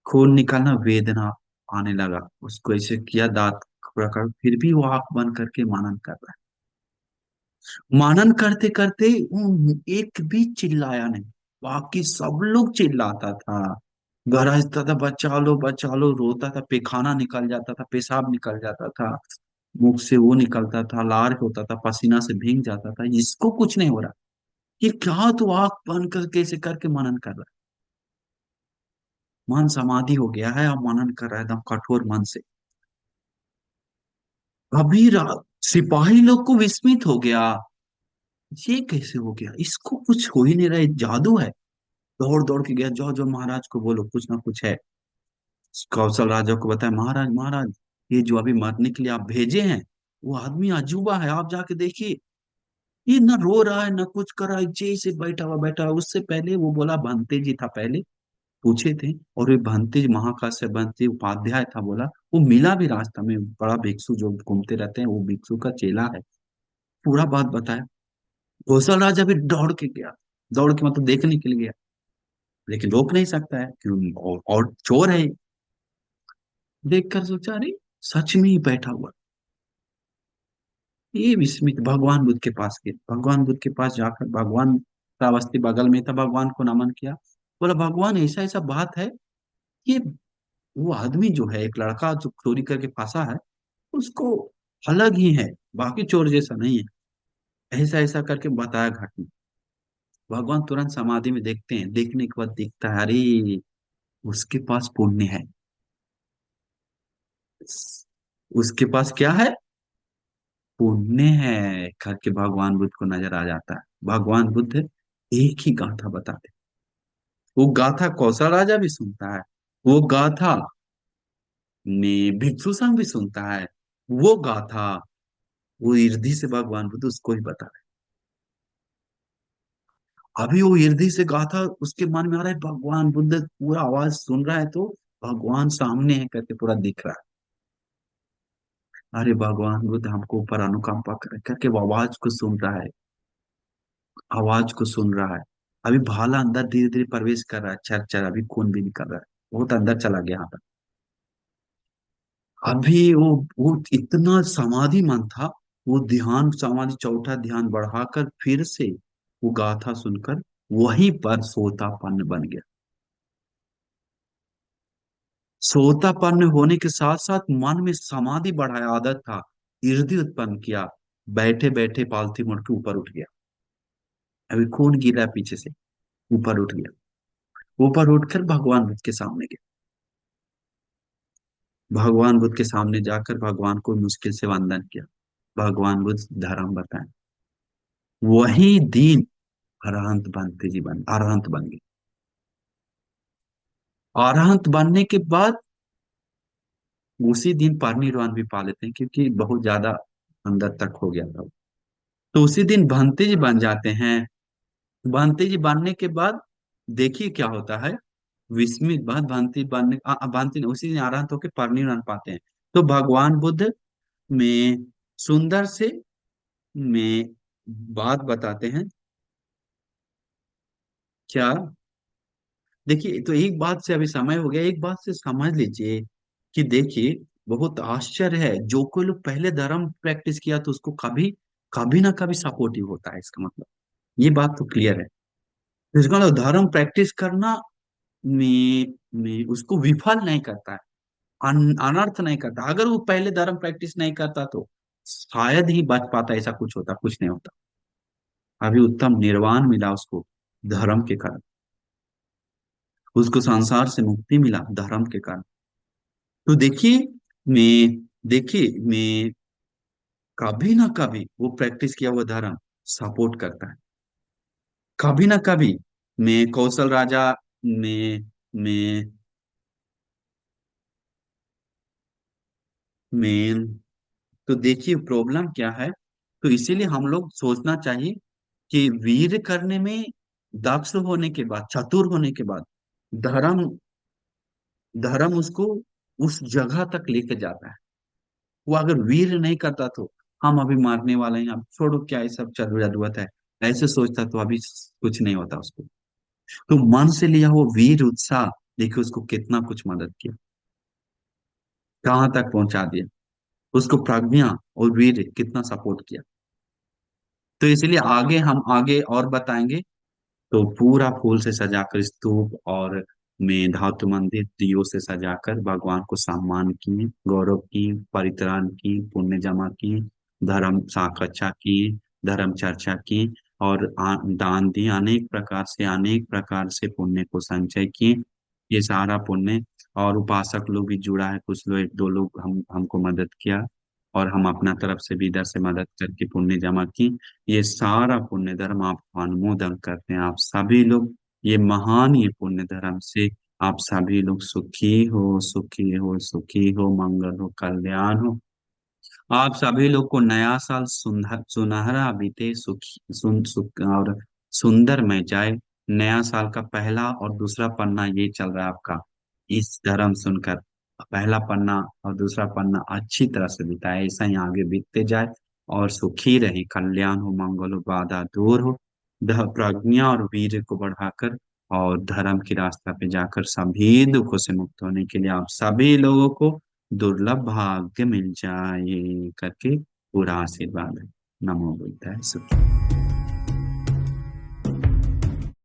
S1: खून निकलना, वेदना आने लगा, उसको ऐसे किया, दांत पकड़, फिर भी वो आंख बंद करके मनन कर रहा है। मनन करते करते वो एक भी चिल्लाया नहीं, बाकी सब लोग चिल्लाता था, गरजता था, बचा लो, रोता था, पेखाना निकल जाता था, पेशाब निकल जाता था, मुख से वो निकलता था, लार होता था, पसीना से भीग जाता था, इसको कुछ नहीं हो रहा, ये क्या, तो आंख बंद करके ऐसे करके मनन कर रहा है, मन समाधि हो गया है, अब मनन कर रहा है एकदम कठोर मन से। अभी सिपाही लोग को विस्मित हो गया, ये कैसे हो गया, इसको कुछ हो ही नहीं रहा है, जादू है। दौड़ दौड़ के गया, जो जो महाराज को बोलो कुछ ना कुछ है। कौशल राजा को बताया, महाराज महाराज, ये जो अभी मरने के लिए आप भेजे हैं, वो आदमी अजूबा है, आप जाके देखिए। ये ना रो रहा है ना कुछ कर रहा है, जैसे बैठा हुआ। उससे पहले वो बोला भंते जी था पहले, पूछे थे। और ये भंते महाकाश्यप भंते उपाध्याय था, बोला वो मिला भी रास्ता में, बड़ा भिक्षु जो घूमते रहते हैं, वो भिक्षु का चेला है। पूरा बात बताया। कौशल राजा भी दौड़ के गया, दौड़ के मतलब देखने के लिए गया, लेकिन रोक नहीं सकता है क्यों, और चोर है। देखकर सोचा अरे सच में ही बैठा हुआ। ये विस्मित भगवान बुद्ध के पास गए, भगवान बुद्ध के पास जाकर भगवान श्रावस्ती बगल में था, भगवान को नमन किया। बोला भगवान ऐसा ऐसा बात है, ये वो आदमी जो है, एक लड़का जो चोरी करके फंसा है, उसको अलग ही है, बाकी चोर जैसा नहीं है, ऐसा ऐसा करके बताया घटना। भगवान तुरंत समाधि में देखते हैं, देखने के बाद दिखता है अरे उसके पास पुण्य है, उसके पास क्या है, पुण्य है करके भगवान बुद्ध को नजर आ जाता है। भगवान बुद्ध एक ही गाथा बताते, वो गाथा कौशल राजा भी सुनता है, वो गाथा में भिक्षु संघ भी सुनता है, वो गाथा वो ईर्धि से भगवान बुद्ध उसको ही बता रहे। अभी वो ईर्धि से गाथा उसके मन में आ रहा है, भगवान बुद्ध पूरा आवाज सुन रहा है, तो भगवान सामने है करके पूरा दिख रहा है। अरे भगवान बुद्ध हमको ऊपर अनुकंपा करे करके वो आवाज को सुन रहा है, आवाज को सुन रहा है। अभी भाला अंदर धीरे धीरे प्रवेश कर रहा है, चर चर अभी खून भी निकल रहा है, बहुत अंदर चला गया यहाँ पर। अभी वो इतना समाधि मन था, वो ध्यान समाधि चौथा ध्यान बढ़ाकर फिर से वो गाथा सुनकर वहीं पर सोतापन्न बन गया। सोतापन्न होने के साथ साथ मन में समाधि बढ़ाया, आदत था, इर्दि उत्पन्न किया, बैठे बैठे पालथी मुड़ के ऊपर उठ गया। अभी खून गिरा पीछे से, ऊपर उठ गया। ऊपर उठकर भगवान बुद्ध के सामने गया। भगवान बुद्ध के सामने जाकर भगवान को मुश्किल से वंदन किया। भगवान बुद्ध धर्म बताए। वही दिन अरहंत बन गए। अरहंत बनने के बाद उसी दिन परिनिर्वाण भी पा लेते हैं, क्योंकि बहुत ज्यादा अंदर तक हो गया था। तो उसी दिन भंते जी बन जाते हैं। भंते जी बनने के बाद देखिए क्या होता है, विस्मित बात, भंते उसी दिन अरहंत होकर परिनिर्वाण पाते हैं। तो भगवान बुद्ध में सुंदर से में बात बताते हैं। क्या, देखिए तो एक बात से अभी समय हो गया, एक बात से समझ लीजिए कि देखिए बहुत आश्चर्य है, जो कोई लोग पहले धर्म प्रैक्टिस किया तो उसको कभी कभी ना कभी सपोर्टिव होता है, इसका मतलब ये बात तो क्लियर है। तो इसका मतलब धर्म प्रैक्टिस करना में उसको विफल नहीं करता है, अनर्थ नहीं करता। अगर वो पहले धर्म प्रैक्टिस नहीं करता तो शायद ही बच पाता, ऐसा कुछ होता, कुछ नहीं होता। अभी उत्तम निर्वाण मिला उसको धर्म के कारण, उसको संसार से मुक्ति मिला धर्म के कारण। तो देखिए मैं कभी ना कभी वो प्रैक्टिस किया हुआ धर्म सपोर्ट करता है, कभी ना कभी। मैं कौशल राजा में में तो देखिए प्रॉब्लम क्या है। तो इसीलिए हम लोग सोचना चाहिए कि वीर करने में दक्ष होने के बाद, चतुर होने के बाद, धर्म धर्म उसको उस जगह तक लेके जाता है। वो अगर वीर नहीं करता तो हम अभी मारने वाले हैं, अब छोड़ो क्या ये सब जरूरत है, ऐसे सोचता तो अभी कुछ नहीं होता उसको। तो मन से लिया वो वीर उत्साह, देखिए उसको कितना कुछ मदद किया, कहाँ तक पहुंचा दिया, उसको प्रज्ञा और वीर कितना सपोर्ट किया। तो इसलिए आगे हम आगे और बताएंगे। तो पूरा फूल से सजाकर स्तूप और में धातु मंदिर दियो से सजाकर भगवान को सम्मान किए, गौरव की, परित्राण की, पुण्य जमा की, धर्म साकच्छा की, धर्म चर्चा की, और दान दिए, अनेक प्रकार से पुण्य को संचय किए। ये सारा पुण्य, और उपासक लोग भी जुड़ा है, कुछ लोग, एक दो लोग हमको मदद किया, और हम अपना तरफ से भी इधर से मदद करके पुण्य जमा की। ये सारा पुण्य धर्म आपको अनुमोदन करते हैं, आप सभी लोग ये महान ये पुण्य धर्म से आप सभी लोग सुखी हो, सुखी हो, सुखी हो, मंगल हो, कल्याण हो। आप सभी लोग को नया साल सुनहरा बीते, सुख और सुंदर में जाए। नया साल का पहला और दूसरा पन्ना ये चल रहा है आपका, इस धर्म सुनकर। पहला पन्ना और दूसरा पन्ना अच्छी तरह से बिताए, ऐसा ही आगे बीतते जाए और सुखी रहे, कल्याण हो, मंगल हो, बाधा दूर हो, प्रज्ञा और वीर को बढ़ाकर और धर्म की रास्ता पे जाकर सभी दुखों से मुक्त होने के लिए आप सभी लोगों को दुर्लभ भाग्य मिल जाए करके पूरा आशीर्वाद है। नमो बुद्धाय सुखी।